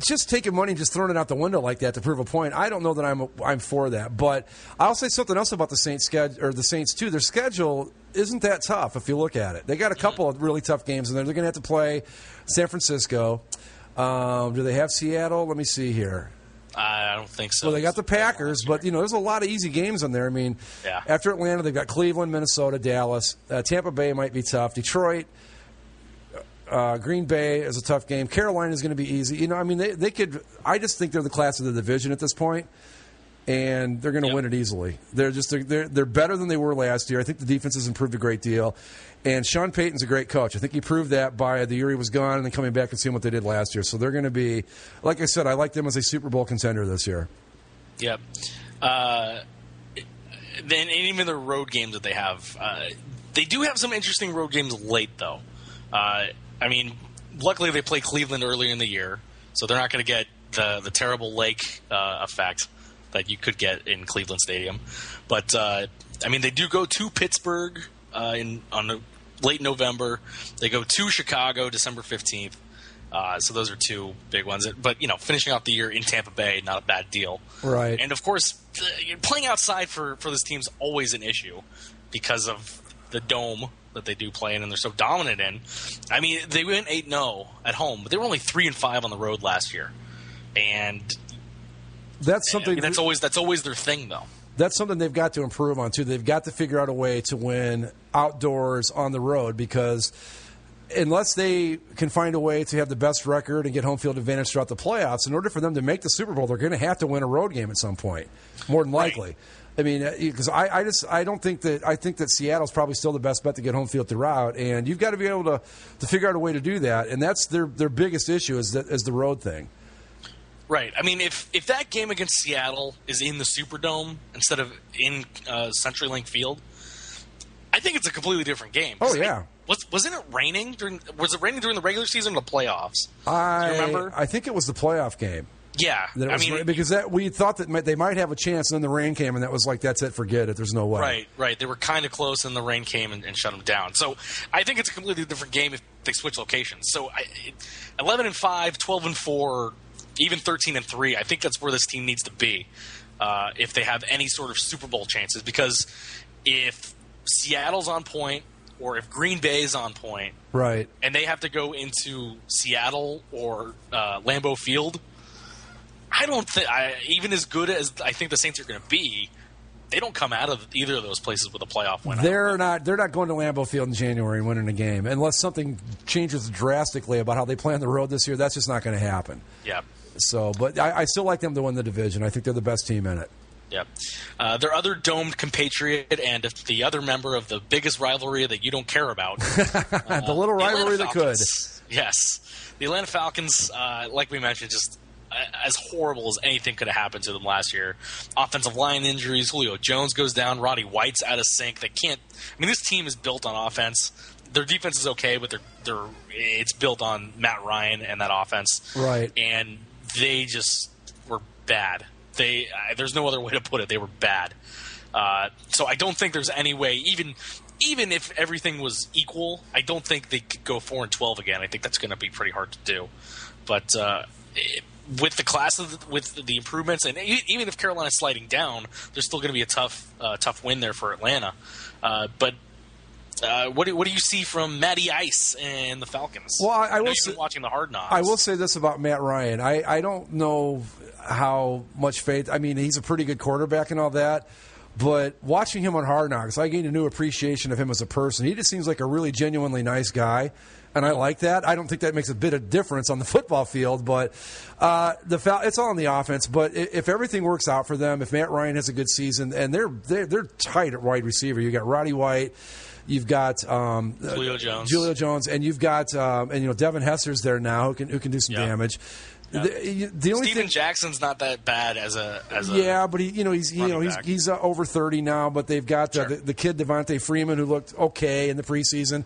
just taking money and just throwing it out the window like that to prove a point, I don't know that I'm for that. But I'll say something else about the Saints schedule, or the Saints too. Their schedule isn't that tough if you look at it. They got a couple of really tough games in there. They're going to have to play San Francisco. Do they have Seattle? Let me see here. I don't think so. Well, they got the Packers, but there's a lot of easy games in there. After Atlanta, they've got Cleveland, Minnesota, Dallas. Tampa Bay might be tough. Detroit, Green Bay is a tough game. Carolina is going to be easy. They could. I just think they're the class of the division at this point. and they're going to win it easily. They're better than they were last year. I think the defense has improved a great deal. And Sean Payton's a great coach. I think he proved that by the year he was gone and then coming back and seeing what they did last year. So they're going to be, like I said, I like them as a Super Bowl contender this year. Yep. Then even the road games that they have, they do have some interesting road games late, though. Luckily they play Cleveland earlier in the year, so they're not going to get the terrible lake effect that you could get in Cleveland Stadium. But, they do go to Pittsburgh late November. They go to Chicago December 15th. So those are two big ones. But, finishing off the year in Tampa Bay, not a bad deal. Right. And, of course, playing outside for this team's always an issue because of the dome that they do play in and they're so dominant in. They went 8-0 at home, but they were only 3-5 on the road last year. And that's something that's always their thing, though. That's something they've got to improve on, too. They've got to figure out a way to win outdoors on the road because unless they can find a way to have the best record and get home field advantage throughout the playoffs, in order for them to make the Super Bowl, they're going to have to win a road game at some point, more than likely. Right. Because I think that Seattle's probably still the best bet to get home field throughout, and you've got to be able to figure out a way to do that, and that's their biggest issue is the road thing. Right. If that game against Seattle is in the Superdome instead of in CenturyLink Field, I think it's a completely different game. Oh yeah. Wasn't it raining was it raining during the regular season or the playoffs? Do you remember? I think it was the playoff game. Yeah. Because we thought that they might have a chance, and then the rain came, and that was like, that's it, forget it, there's no way. Right. They were kind of close, and the rain came and shut them down. So I think it's a completely different game if they switch locations. So 11-5, 12-4, even 13-3, I think that's where this team needs to be if they have any sort of Super Bowl chances. Because if Seattle's on point, or if Green Bay is on point, right, and they have to go into Seattle or Lambeau Field, I don't think, even as good as I think the Saints are going to be, they don't come out of either of those places with a playoff win. They're not going to Lambeau Field in January and winning a game unless something changes drastically about how they play on the road this year. That's just not going to happen. Yeah. So, but I still like them to win the division. I think they're the best team in it. Yep. Their other domed compatriot and the other member of the biggest rivalry that you don't care about. The little rivalry that could. Yes. The Atlanta Falcons, like we mentioned, just as horrible as anything could have happened to them last year. Offensive line injuries, Julio Jones goes down, Roddy White's out of sync. They can't – this team is built on offense. Their defense is okay, but it's built on Matt Ryan and that offense. Right. And they just were bad. There's no other way to put it. They were bad. So I don't think there's any way, even if everything was equal, I don't think they could go 4-12 again. I think that's going to be pretty hard to do. But with the class with the improvements, and even if Carolina's sliding down, there's still going to be a tough win there for Atlanta. But what do you see from Matty Ice and the Falcons? Well, I will you've been watching the Hard Knocks. I will say this about Matt Ryan. I don't know how much faith. He's a pretty good quarterback and all that. But watching him on Hard Knocks, I gained a new appreciation of him as a person. He just seems like a really genuinely nice guy, and I like that. I don't think that makes a bit of difference on the football field, but it's all on the offense. But if everything works out for them, if Matt Ryan has a good season, and they're tight at wide receiver, you got Roddy White. You've got Julio Jones, and you've got Devin Hesser's there now who can do some damage. Yeah. The only Steven Jackson's not that bad as a but he's over 30 now. But they've got the kid Devontae Freeman who looked okay in the preseason.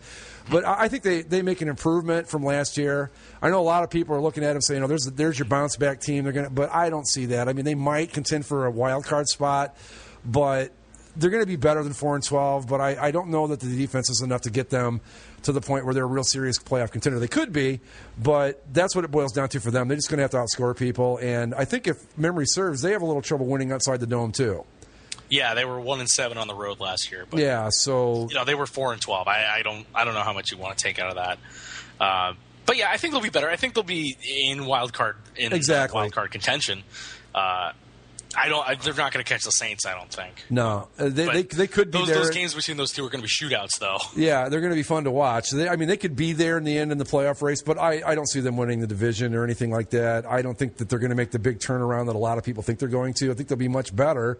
But I think they make an improvement from last year. I know a lot of people are looking at him saying, there's your bounce back team. But I don't see that. They might contend for a wild card spot, but they're going to be better than 4-12. But I don't know that the defense is enough to get them to the point where they're a real serious playoff contender. They could be, but that's what it boils down to for them. They're just going to have to outscore people. And I think if memory serves, they have a little trouble winning outside the dome too. Yeah, they were 1-7 on the road last year. But, yeah, so they were 4-12. I don't know how much you want to take out of that. But yeah, I think they'll be better. I think they'll be in wild card contention. They're not going to catch the Saints, I don't think. No, they could be there. Those games between those two are going to be shootouts, though. Yeah, they're going to be fun to watch. They could be there in the end in the playoff race, but I don't see them winning the division or anything like that. I don't think that they're going to make the big turnaround that a lot of people think they're going to. I think they'll be much better.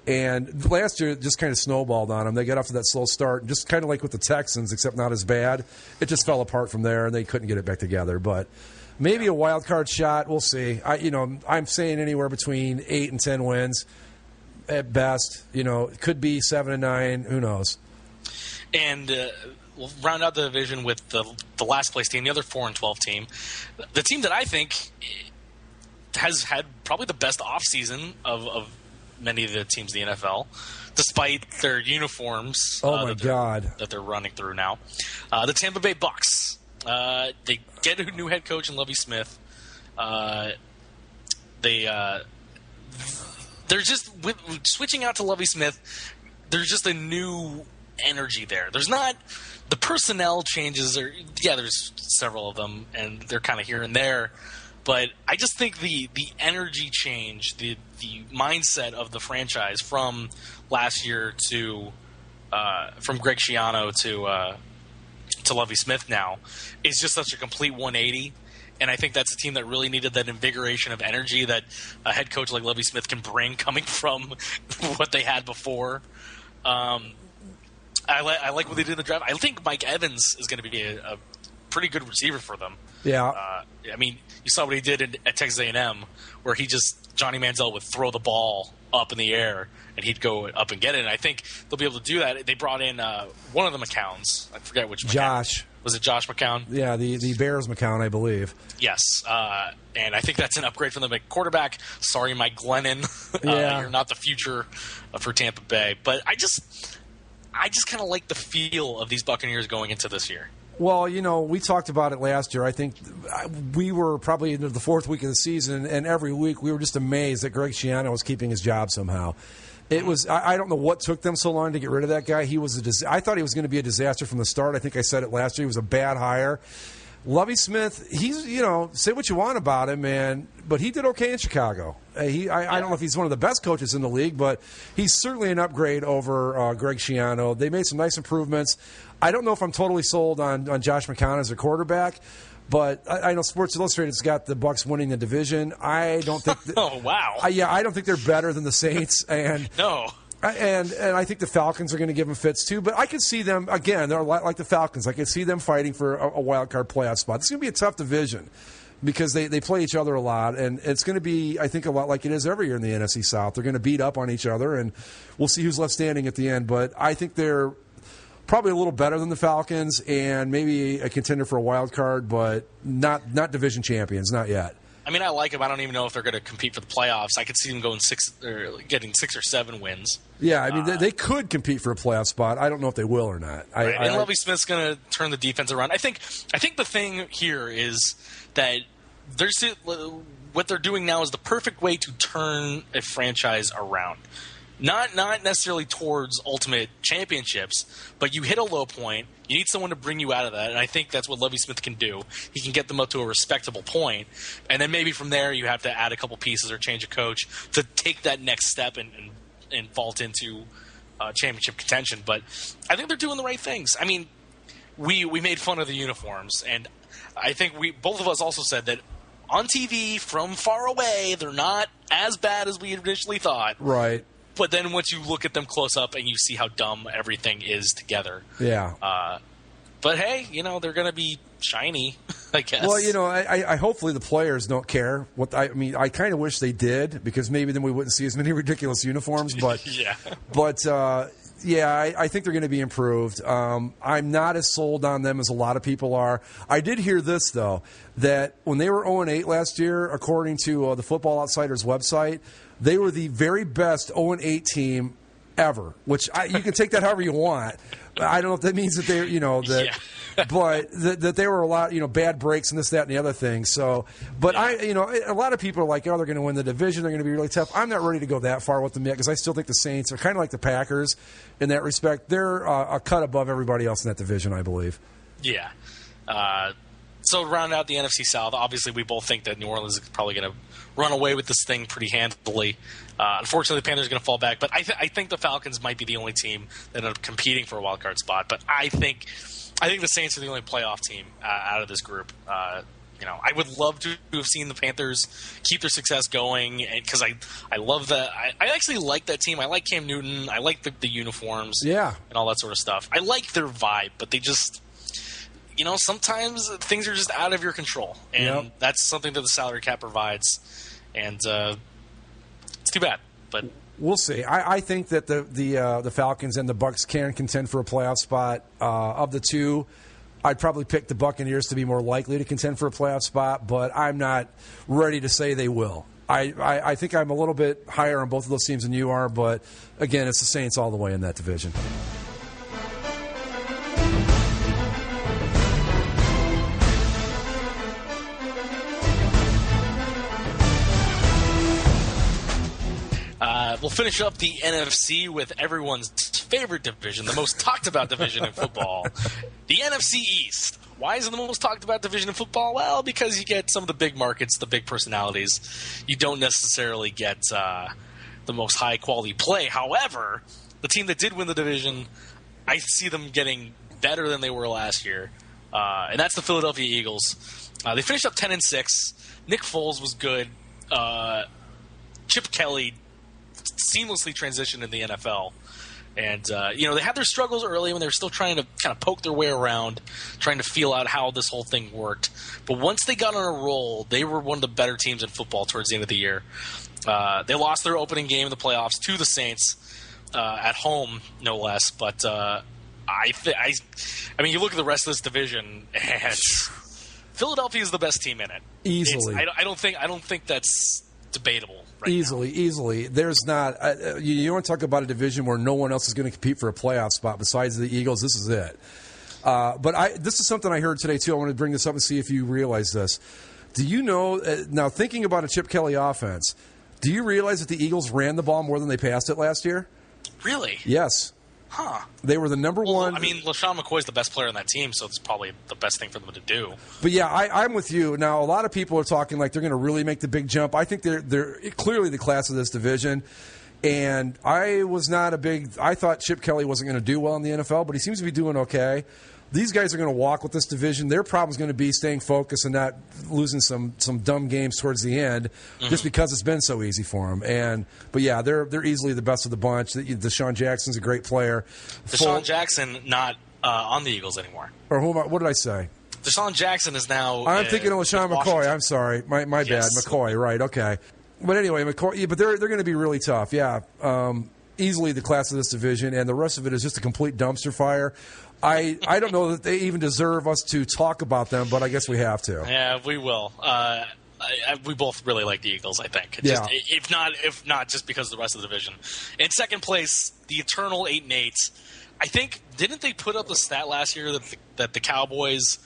And last year, it just kind of snowballed on them. They got off to that slow start, just kind of like with the Texans, except not as bad. It just fell apart from there, and they couldn't get it back together. But maybe a wild card shot. We'll see. I'm saying anywhere between 8 and 10 wins at best. It could be 7 and 9. Who knows? And we'll round out the division with the last place team, the other 4-12 team, the team that I think has had probably the best offseason of many of the teams in the NFL, despite their uniforms. Oh my God, that they're running through now. The Tampa Bay Bucks. They get a new head coach in Lovie Smith. They're just switching out to Lovie Smith. There's just a new energy there. There's not the personnel changes. There's several of them, and they're kind of here and there. But I just think the energy change, the mindset of the franchise from last year to from Greg Schiano to Lovie Smith now is just such a complete 180. And I think that's a team that really needed that invigoration of energy that a head coach like Lovie Smith can bring, coming from what they had before. I like what they did in the draft. I think Mike Evans is going to be a pretty good receiver for them. Yeah. You saw what he did at Texas A&M, where Johnny Manziel would throw the ball up in the air, and he'd go up and get it. And I think they'll be able to do that. They brought in one of the McCowns. I forget which McCown. Josh. Was it Josh McCown? Yeah, the Bears McCown, I believe. Yes. And I think that's an upgrade from them at quarterback. Sorry, Mike Glennon. You're not the future for Tampa Bay. But I just kind of like the feel of these Buccaneers going into this year. Well, we talked about it last year. I think we were probably into the fourth week of the season, and every week we were just amazed that Greg Schiano was keeping his job somehow. It was I don't know what took them so long to get rid of that guy. I thought he was going to be a disaster from the start. I think I said it last year. He was a bad hire. Lovie Smith, he's say what you want about him, man, but he did okay in Chicago. I don't know if he's one of the best coaches in the league, but he's certainly an upgrade over Greg Schiano. They made some nice improvements. I don't know if I'm totally sold on Josh McCown as a quarterback, but I know Sports Illustrated's got the Bucs winning the division. I don't think. Oh wow! I don't think they're better than the Saints, and no. And I think the Falcons are going to give them fits too. But I could see them, again, they're like the Falcons. I could see them fighting for a wild card playoff spot. It's going to be a tough division because they play each other a lot. And it's going to be, I think, a lot like it is every year in the NFC South. They're going to beat up on each other, and we'll see who's left standing at the end. But I think they're probably a little better than the Falcons and maybe a contender for a wild card, but not division champions, not yet. I mean, I like them. I don't even know if they're going to compete for the playoffs. I could see them going getting 6 or 7 wins. Yeah, I mean, they could compete for a playoff spot. I don't know if they will or not. Right. And Lovie Smith's going to turn the defense around. I think the thing here is that what they're doing now is the perfect way to turn a franchise around. Not necessarily towards ultimate championships, but you hit a low point. You need someone to bring you out of that, and I think that's what Lovie Smith can do. He can get them up to a respectable point, and then maybe from there you have to add a couple pieces or change a coach to take that next step and vault into championship contention. But I think they're doing the right things. I mean, we made fun of the uniforms, and I think both of us also said that on TV from far away they're not as bad as we initially thought. Right. But then once you look at them close up and you see how dumb everything is together. Yeah. But hey, they're going to be shiny, I guess. Well, I hopefully the players don't care. I kind of wish they did, because maybe then we wouldn't see as many ridiculous uniforms. But yeah. But I think they're going to be improved. I'm not as sold on them as a lot of people are. I did hear this, though, that when they were 0-8 last year, according to the Football Outsiders website, they were the very best 0-8 team ever, which you can take that however you want. I don't know if that means that they're, yeah. But that there were a lot, bad breaks and this, that, and the other thing. So, but a lot of people are like, they're going to win the division. They're going to be really tough. I'm not ready to go that far with them yet, because I still think the Saints are kind of like the Packers in that respect. They're a cut above everybody else in that division, I believe. Yeah. So to round out the NFC South, obviously we both think that New Orleans is probably going to run away with this thing pretty handily. Unfortunately, the Panthers are going to fall back, but I think the Falcons might be the only team that end up competing for a wild card spot. But I think the Saints are the only playoff team out of this group. I would love to have seen the Panthers keep their success going, because I love that. I actually like that team. I like Cam Newton. I like the uniforms, and all that sort of stuff. I like their vibe, but they just, sometimes things are just out of your control, and that's something that the salary cap provides, and it's too bad. But we'll see. I think that the Falcons and the Bucs can contend for a playoff spot. Of the two, I'd probably pick the Buccaneers to be more likely to contend for a playoff spot, but I'm not ready to say they will. I think I'm a little bit higher on both of those teams than you are, but again, it's the Saints all the way in that division. We'll finish up the NFC with everyone's favorite division, the most talked about division in football, the NFC East. Why is it the most talked about division in football? Well, because you get some of the big markets, the big personalities. You don't necessarily get the most high quality play. However, the team that did win the division, I see them getting better than they were last year, and that's the Philadelphia Eagles. They finished up 10-6. Nick Foles was good. Chip Kelly seamlessly transitioned in the NFL. And, they had their struggles early when they were still trying to kind of poke their way around, trying to feel out how this whole thing worked. But once they got on a roll, they were one of the better teams in football towards the end of the year. They lost their opening game in the playoffs to the Saints at home, no less. But you look at the rest of this division, and Philadelphia is the best team in it. Easily. I don't think that's debatable. Right Easily. There's not you want to talk about a division where no one else is going to compete for a playoff spot besides the Eagles. This is it. But this is something I heard today, too. I want to bring this up and see if you realize this. Do you know, now thinking about a Chip Kelly offense, do you realize that the Eagles ran the ball more than they passed it last year? Really? Yes. Huh. They were the number one. I mean, LaShawn McCoy's the best player on that team, so it's probably the best thing for them to do. But yeah, I'm with you. Now, a lot of people are talking like they're going to really make the big jump. I think they're clearly the class of this division. And I thought Chip Kelly wasn't going to do well in the NFL, but he seems to be doing okay. These guys are going to walk with this division. Their problem is going to be staying focused and not losing some dumb games towards the end, just because it's been so easy for them. But yeah, they're easily the best of the bunch. Deshaun Jackson's a great player. Deshaun Jackson not on the Eagles anymore. Or what did I say? Deshaun Jackson is now. I'm thinking of LaShawn McCoy. I'm sorry, my bad. McCoy, right? Okay. But anyway, McCoy. Yeah, but they're going to be really tough. Yeah, easily the class of this division, and the rest of it is just a complete dumpster fire. I don't know that they even deserve us to talk about them, but I guess we have to. Yeah, we will. We both really like the Eagles, I think. Yeah. If not just because of the rest of the division. In second place, the eternal 8-8. I think, didn't they put up the stat last year that the Cowboys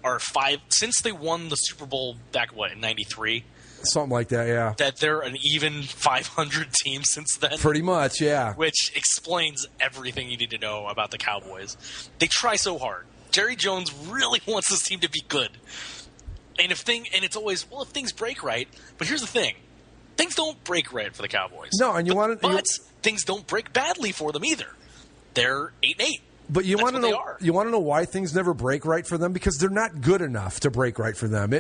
are 5 since they won the Super Bowl back in '93? Something like that, yeah. That they're an even 500 team since then. Pretty much, yeah. Which explains everything you need to know about the Cowboys. They try so hard. Jerry Jones really wants this team to be good. And it's always, if things break right. But here's the thing. Things don't break right for the Cowboys. No, and but things don't break badly for them either. They're 8-8. But you want to know? You want to know why things never break right for them? Because they're not good enough to break right for them.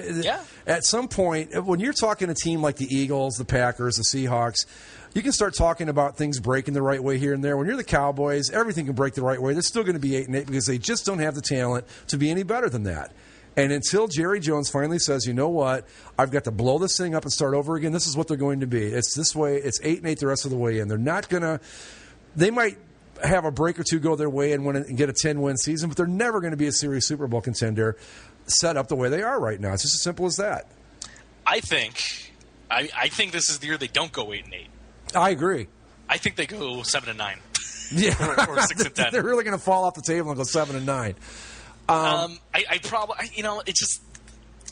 At some point, when you're talking a team like the Eagles, the Packers, the Seahawks, you can start talking about things breaking the right way here and there. When you're the Cowboys, everything can break the right way. They're still going to be 8-8 because they just don't have the talent to be any better than that. And until Jerry Jones finally says, you know what, I've got to blow this thing up and start over again, this is what they're going to be. It's this way. It's 8-8 the rest of the way in. They're not going to – they might – have a break or two go their way and get a 10-win season, but they're never going to be a serious Super Bowl contender set up the way they are right now. It's just as simple as that. I think this is the year they don't go 8-8. I agree. I think they go 7-9. Yeah, or 6-10. They're really going to fall off the table and go 7-9. I probably it's just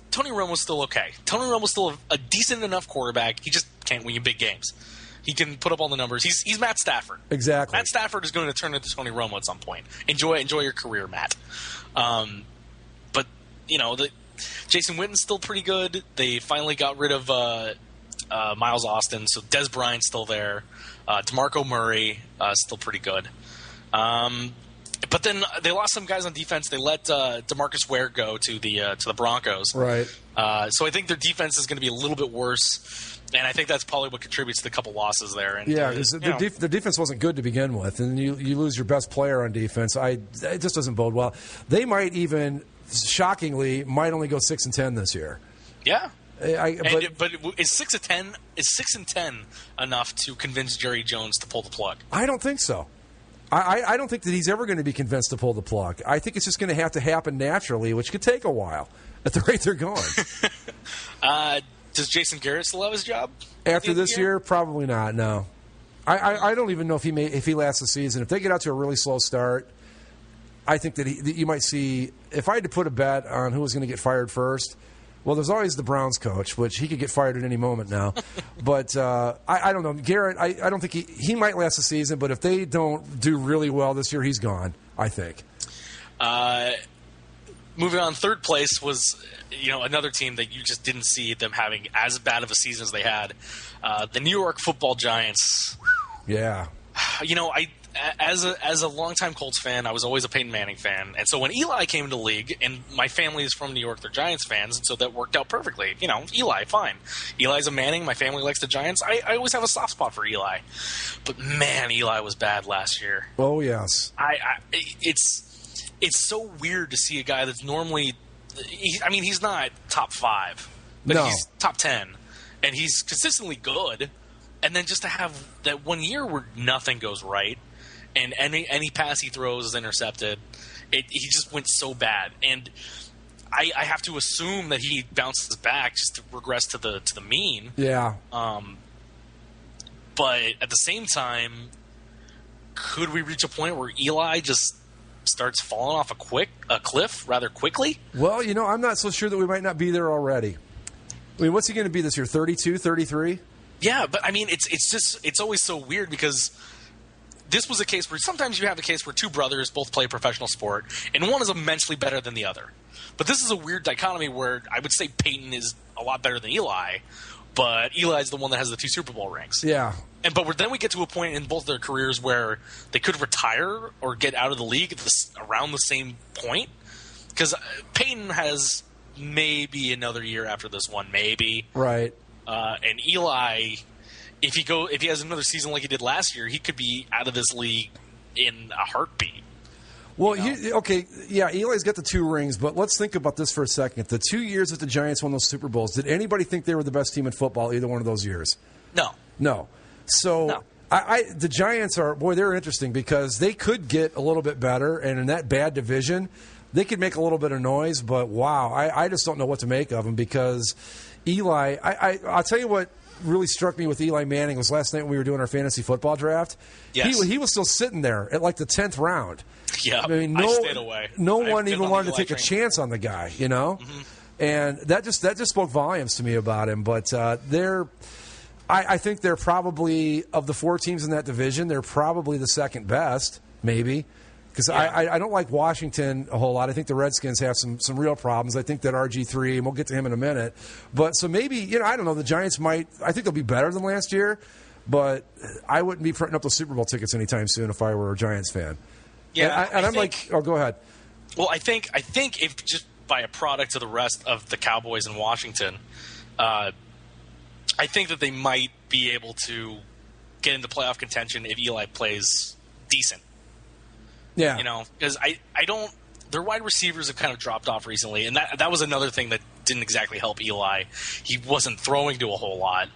Tony Romo's still okay. Tony Romo's still a decent enough quarterback. He just can't win you big games. He can put up all the numbers. He's Matt Stafford. Exactly. Matt Stafford is going to turn into Tony Romo at some point. Enjoy your career, Matt. But Jason Witten's still pretty good. They finally got rid of Miles Austin, so Des Bryant's still there. DeMarco Murray still pretty good. But then they lost some guys on defense. They let DeMarcus Ware go to the Broncos. Right. So I think their defense is going to be a little bit worse, and I think that's probably what contributes to the couple losses there. And, yeah, because the defense wasn't good to begin with, and you lose your best player on defense. It just doesn't bode well. They might even, shockingly, only go 6-10 this year. Yeah. But is 6-10 enough to convince Jerry Jones to pull the plug? I don't think so. I don't think that he's ever going to be convinced to pull the plug. I think it's just going to have to happen naturally, which could take a while at the rate they're going. Does Jason Garrett still have his job after this year? Probably not. No, I don't even know if he lasts the season. If they get out to a really slow start, I think that you might see. If I had to put a bet on who was going to get fired first. Well, there's always the Browns coach, which he could get fired at any moment now. But I don't know. Garrett, I don't think he might last the season, but if they don't do really well this year, he's gone, I think. Moving on, third place was another team that you just didn't see them having as bad of a season as they had. The New York Football Giants. Yeah. As a longtime Colts fan, I was always a Peyton Manning fan. And so when Eli came into the league, and my family is from New York, they're Giants fans, and so that worked out perfectly. Eli, fine. Eli's a Manning. My family likes the Giants. I always have a soft spot for Eli. But, man, Eli was bad last year. Oh, yes. It's so weird to see a guy that's normally he's not top 5, but he's top 10. And he's consistently good. And then just to have that 1 year where nothing goes right, and any pass he throws is intercepted, he just went so bad. And I have to assume that he bounces back just to regress to the mean. Yeah. But at the same time, could we reach a point where Eli just starts falling off a cliff rather quickly? Well, I'm not so sure that we might not be there already. I mean, what's he going to be this year, 32, 33? Yeah, but it's always so weird because this was a case where sometimes you have a case where two brothers both play a professional sport and one is immensely better than the other. But this is a weird dichotomy where I would say Peyton is a lot better than Eli, but Eli's the one that has the 2 Super Bowl rings. Yeah. But then we get to a point in both their careers where they could retire or get out of the league around the same point. Because Peyton has maybe another year after this one, maybe. Right. And Eli, if he has another season like he did last year, he could be out of this league in a heartbeat. Well, Eli's got the 2 rings, but let's think about this for a second. The 2 years that the Giants won those Super Bowls, did anybody think they were the best team in football either one of those years? No. So no. The Giants they're interesting because they could get a little bit better, and in that bad division, they could make a little bit of noise, but wow, I just don't know what to make of them because Eli, I'll tell you what really struck me with Eli Manning was last night when we were doing our fantasy football draft. Yes. He was still sitting there at like the 10th round. Yeah, I mean, I stayed away. No one even wanted to take a chance on the guy, Mm-hmm. And that just spoke volumes to me about him. But I think they're probably, of the 4 teams in that division, they're probably the second best, maybe. Because I don't like Washington a whole lot. I think the Redskins have some real problems. I think that RG3, and we'll get to him in a minute. But so maybe, I don't know, the Giants I think they'll be better than last year, but I wouldn't be printing up those Super Bowl tickets anytime soon if I were a Giants fan. Yeah. I'm like, go ahead. Well, I think if just by a product of the rest of the Cowboys in Washington, I think that they might be able to get into playoff contention if Eli plays decent. Yeah. Because their wide receivers have kind of dropped off recently, and that was another thing that didn't exactly help Eli. He wasn't throwing to a whole lot.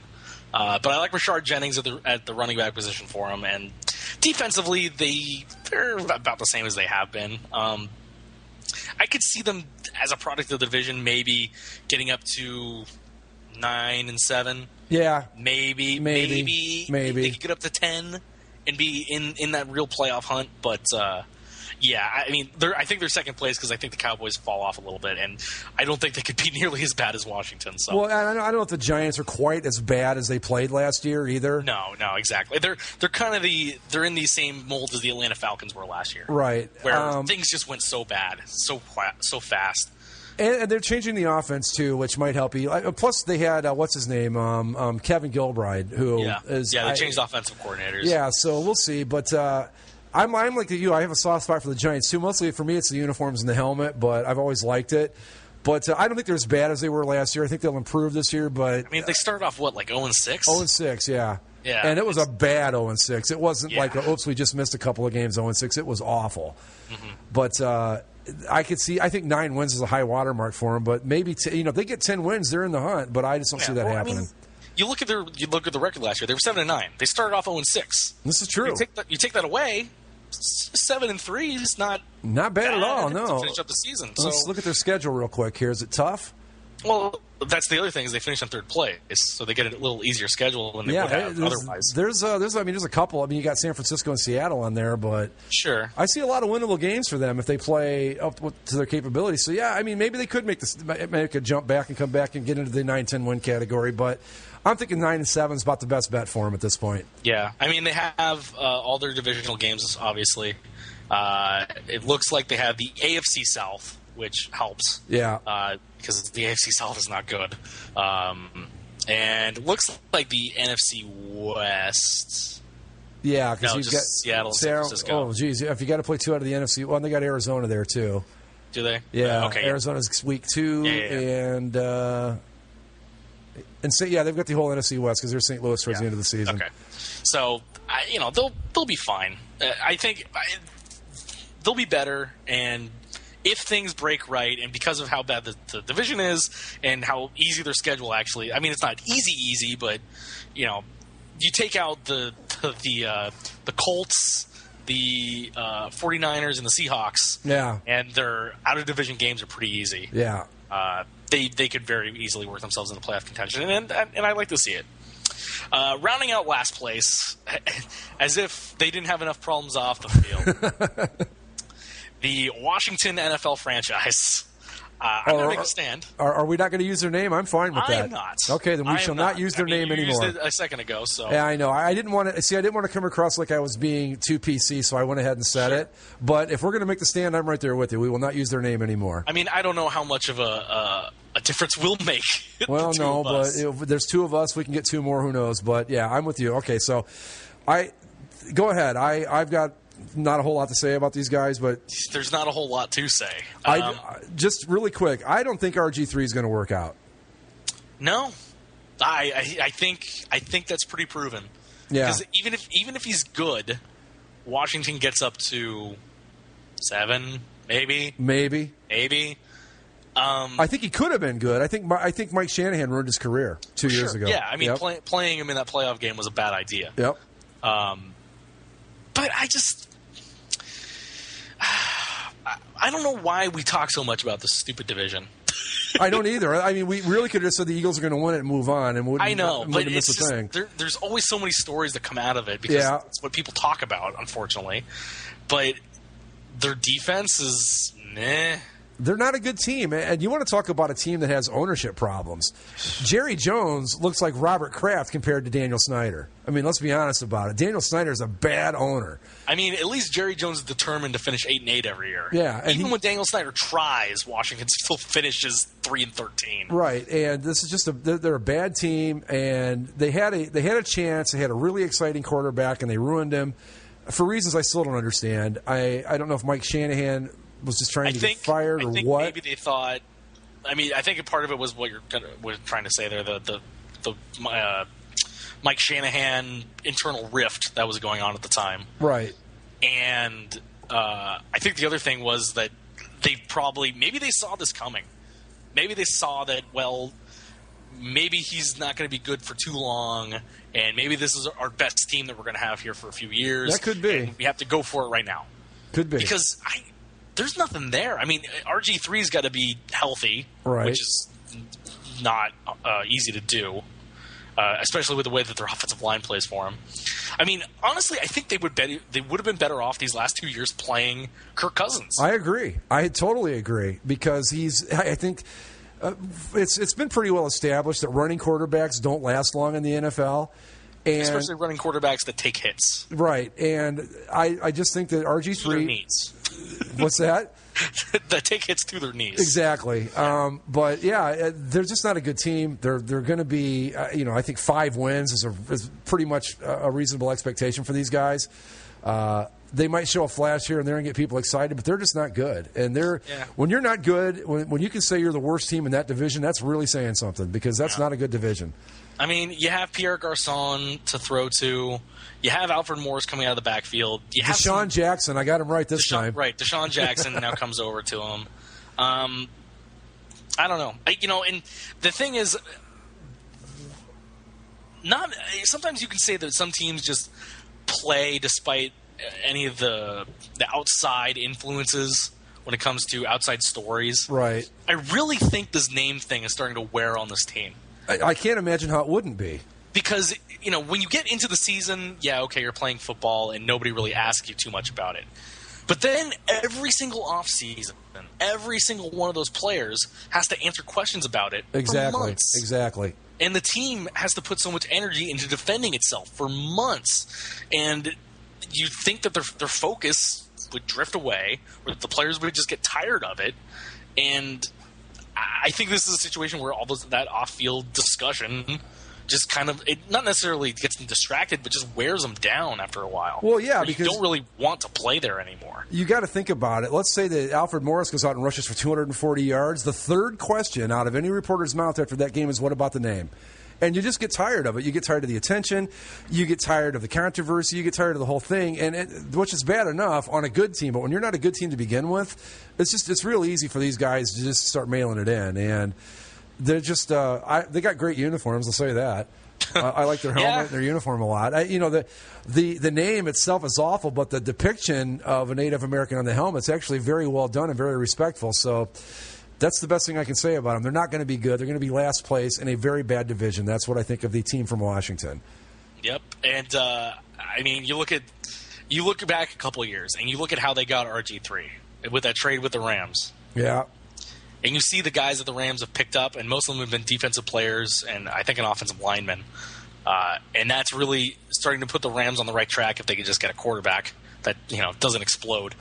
But I like Rashard Jennings at the running back position for him, and defensively they're about the same as they have been. I could see them as a product of the division maybe getting up to 9-7. Yeah. Maybe they could get up to 10 and be in that real playoff hunt. But I mean, I think they're second place because I think the Cowboys fall off a little bit, and I don't think they could be nearly as bad as Washington. So. Well, I don't know if the Giants are quite as bad as they played last year either. No, exactly. They're kind of they're in the same mold as the Atlanta Falcons were last year, right? Where things just went so bad, so fast. And they're changing the offense, too, which might help you. Plus, they had, what's his name, Kevin Gilbride, who is... Yeah, they changed offensive coordinators. Yeah, so we'll see. But I'm like you. I have a soft spot for the Giants, too. Mostly for me, it's the uniforms and the helmet, but I've always liked it. But I don't think they're as bad as they were last year. I think they'll improve this year, but... I mean, they started off, like 0-6? 0-6, yeah. Yeah. And it was a bad 0-6. It wasn't like, oops, we just missed a couple of games 0-6. It was awful. Mm-hmm. But I think 9 wins is a high watermark for them, but maybe, if they get 10 wins, they're in the hunt, but I just don't see that happening. I mean, you look at the record last year. They were 7-9. They started off 0-6. This is true. You take that away, 7-3 is not bad at all. No, to finish up the season. Let's look at their schedule real quick. Here, is it tough? Well, that's the other thing is they finish in third place, so they get a little easier schedule than they would have otherwise. There's a couple. I mean, you got San Francisco and Seattle on there, but sure, I see a lot of winnable games for them if they play up to their capability. So yeah, I mean, maybe they could make a jump back and come back and get into the 9-10 win category, but. I'm thinking 9-7 is about the best bet for them at this point. Yeah, I mean they have all their divisional games. Obviously, it looks like they have the AFC South, which helps. Yeah, because the AFC South is not good, and it looks like the NFC West. Yeah, because you've got Seattle, San Francisco. Oh, geez, if you got to play 2 out of the NFC, well, they got Arizona there too. Do they? Yeah. Okay. Arizona's week 2, and so they've got the whole NFC West because they're St. Louis towards the end of the season. Okay, so they'll be fine. I think they'll be better, and if things break right, and because of how bad the division is and how easy their schedule actually. I mean, it's not easy, but you take out the Colts, the 49ers, and the Seahawks. Yeah, and their out of division games are pretty easy. Yeah. They could very easily work themselves into playoff contention, and I like to see it. Rounding out last place, as if they didn't have enough problems off the field, the Washington NFL franchise. I'm going to make a stand. Are we not going to use their name? I'm fine with that. I'm not. Okay, then we shall not use their name anymore. You used it a second ago, so yeah, I know. I didn't want to come across like I was being too PC, so I went ahead and said it. But if we're going to make the stand, I'm right there with you. We will not use their name anymore. I mean, I don't know how much of a difference we'll make. Well, no, but if there's 2 of us. We can get 2 more. Who knows? But yeah, I'm with you. Okay, so go ahead. I've got. Not a whole lot to say about these guys, but there's not a whole lot to say. Just really quick, I don't think RG3 is going to work out. No, I think that's pretty proven. Yeah, because even if he's good, Washington gets up to 7, maybe. I think he could have been good. I think Mike Shanahan ruined his career 2 years ago. Yeah, I mean playing him in that playoff game was a bad idea. Yep. But I don't know why we talk so much about this stupid division. I don't either. I mean, we really could have just said the Eagles are going to win it and move on, and wouldn't miss a thing. There's always so many stories that come out of it because it's what people talk about, unfortunately. But their defense is meh. They're not a good team, and you want to talk about a team that has ownership problems. Jerry Jones looks like Robert Kraft compared to Daniel Snyder. I mean, let's be honest about it. Daniel Snyder is a bad owner. I mean, at least Jerry Jones is determined to finish 8-8 every year. Yeah, and even when Daniel Snyder tries, Washington still finishes 3-13. Right, and this is just they're a bad team, and they had a chance. They had a really exciting quarterback, and they ruined him for reasons I still don't understand. I don't know if Mike Shanahan was just trying to get fired or what. Maybe they thought. I mean, I think part of it was what you're trying to say there. The Mike Shanahan internal rift that was going on at the time. Right. And I think the other thing was that maybe they saw this coming. Maybe they saw that, maybe he's not going to be good for too long, and maybe this is our best team that we're going to have here for a few years. That could be. And we have to go for it right now. Could be. Because there's nothing there. I mean, RG3's got to be healthy, right, which is not easy to do, especially with the way that their offensive line plays for him. I mean, honestly, I think they would have been better off these last 2 years playing Kirk Cousins. I agree. I totally agree because I think it's been pretty well established that running quarterbacks don't last long in the NFL. And, especially running quarterbacks that take hits. Right. And I just think that RG3 needs. What's that? that take hits to their knees. Exactly. But yeah, they're just not a good team. They're going to be, I think 5 wins is pretty much a reasonable expectation for these guys. They might show a flash here and there and get people excited, but they're just not good. And when you're not good, when you can say you're the worst team in that division, that's really saying something, because that's not a good division. I mean, you have Pierre Garçon to throw to. You have Alfred Morris coming out of the backfield. You have Deshaun Jackson. I got him right this time. Right, Deshaun Jackson now comes over to him. I don't know. And the thing is, sometimes you can say that some teams just play despite any of the outside influences when it comes to outside stories. Right. I really think this name thing is starting to wear on this team. I can't imagine how it wouldn't be. Because, when you get into the season, you're playing football and nobody really asks you too much about it. But then every single offseason, every single one of those players has to answer questions about it for months. Exactly. And the team has to put so much energy into defending itself for months. And you think that their focus would drift away, or that the players would just get tired of it. And I think this is a situation where all that off-field discussion just kind of, it not necessarily gets them distracted, but just wears them down after a while. Well, yeah, because you don't really want to play there anymore. You got to think about it. Let's say that Alfred Morris goes out and rushes for 240 yards. The third question out of any reporter's mouth after that game is, what about the name? And you just get tired of it. You get tired of the attention. You get tired of the controversy. You get tired of the whole thing, which is bad enough on a good team. But when you're not a good team to begin with, it's real easy for these guys to just start mailing it in. And they're just they got great uniforms. I'll say that. I like their helmet and their uniform a lot. The name itself is awful, but the depiction of a Native American on the helmet is actually very well done and very respectful. So that's the best thing I can say about them. They're not going to be good. They're going to be last place in a very bad division. That's what I think of the team from Washington. Yep. And, you look back a couple of years, and you look at how they got RG3 with that trade with the Rams. Yeah. And you see the guys that the Rams have picked up, and most of them have been defensive players and I think an offensive lineman. And that's really starting to put the Rams on the right track if they could just get a quarterback that, doesn't explode.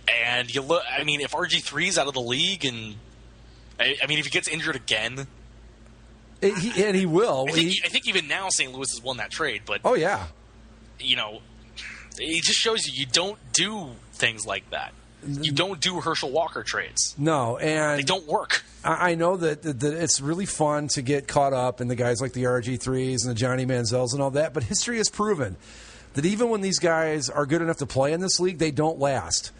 And you look, if RG3's out of the league, and if he gets injured again, and he will. I think even now St. Louis has won that trade. But oh yeah, it just shows you don't do things like that. You don't do Herschel Walker trades. No, and they don't work. I know that it's really fun to get caught up in the guys like the RG3s and the Johnny Manziels and all that, but history has proven that even when these guys are good enough to play in this league, they don't last.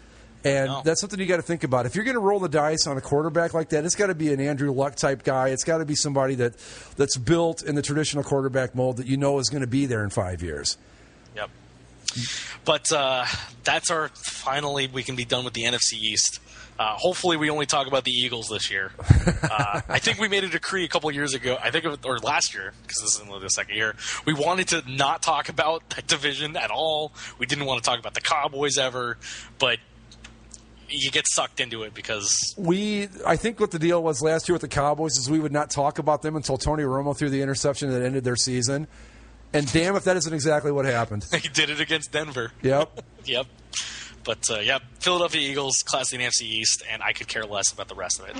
And that's something you got to think about. If you're going to roll the dice on a quarterback like that, it's got to be an Andrew Luck type guy. It's got to be somebody that's built in the traditional quarterback mold that is going to be there in 5 years. Yep. But that's finally we can be done with the NFC East. Hopefully we only talk about the Eagles this year. I think we made a decree a couple of years ago, or last year, because this is the second year. We wanted to not talk about that division at all. We didn't want to talk about the Cowboys ever, but you get sucked into it because I think what the deal was last year with the Cowboys is we would not talk about them until Tony Romo threw the interception that ended their season. And damn if that isn't exactly what happened. He did it against Denver. Yep. Yep. But, Philadelphia Eagles, class of the NFC East, and I could care less about the rest of it.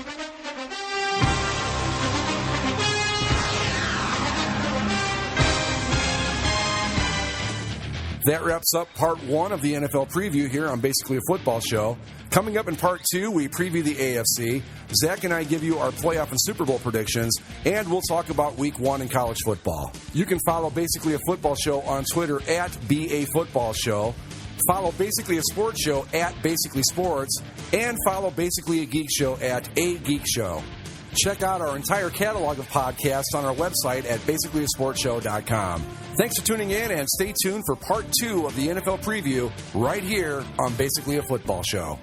That wraps up part 1 of the NFL preview here on Basically a Football Show. Coming up in part 2, we preview the AFC. Zach and I give you our playoff and Super Bowl predictions, and we'll talk about Week 1 in college football. You can follow Basically a Football Show on Twitter at @BAFootballShow. Follow Basically a Sports Show at Basically Sports, and follow Basically a Geek Show at A Geek Show. Check out our entire catalog of podcasts on our website at basicallyasportshow.com. Thanks for tuning in, and stay tuned for part 2 of the NFL preview right here on Basically a Football Show.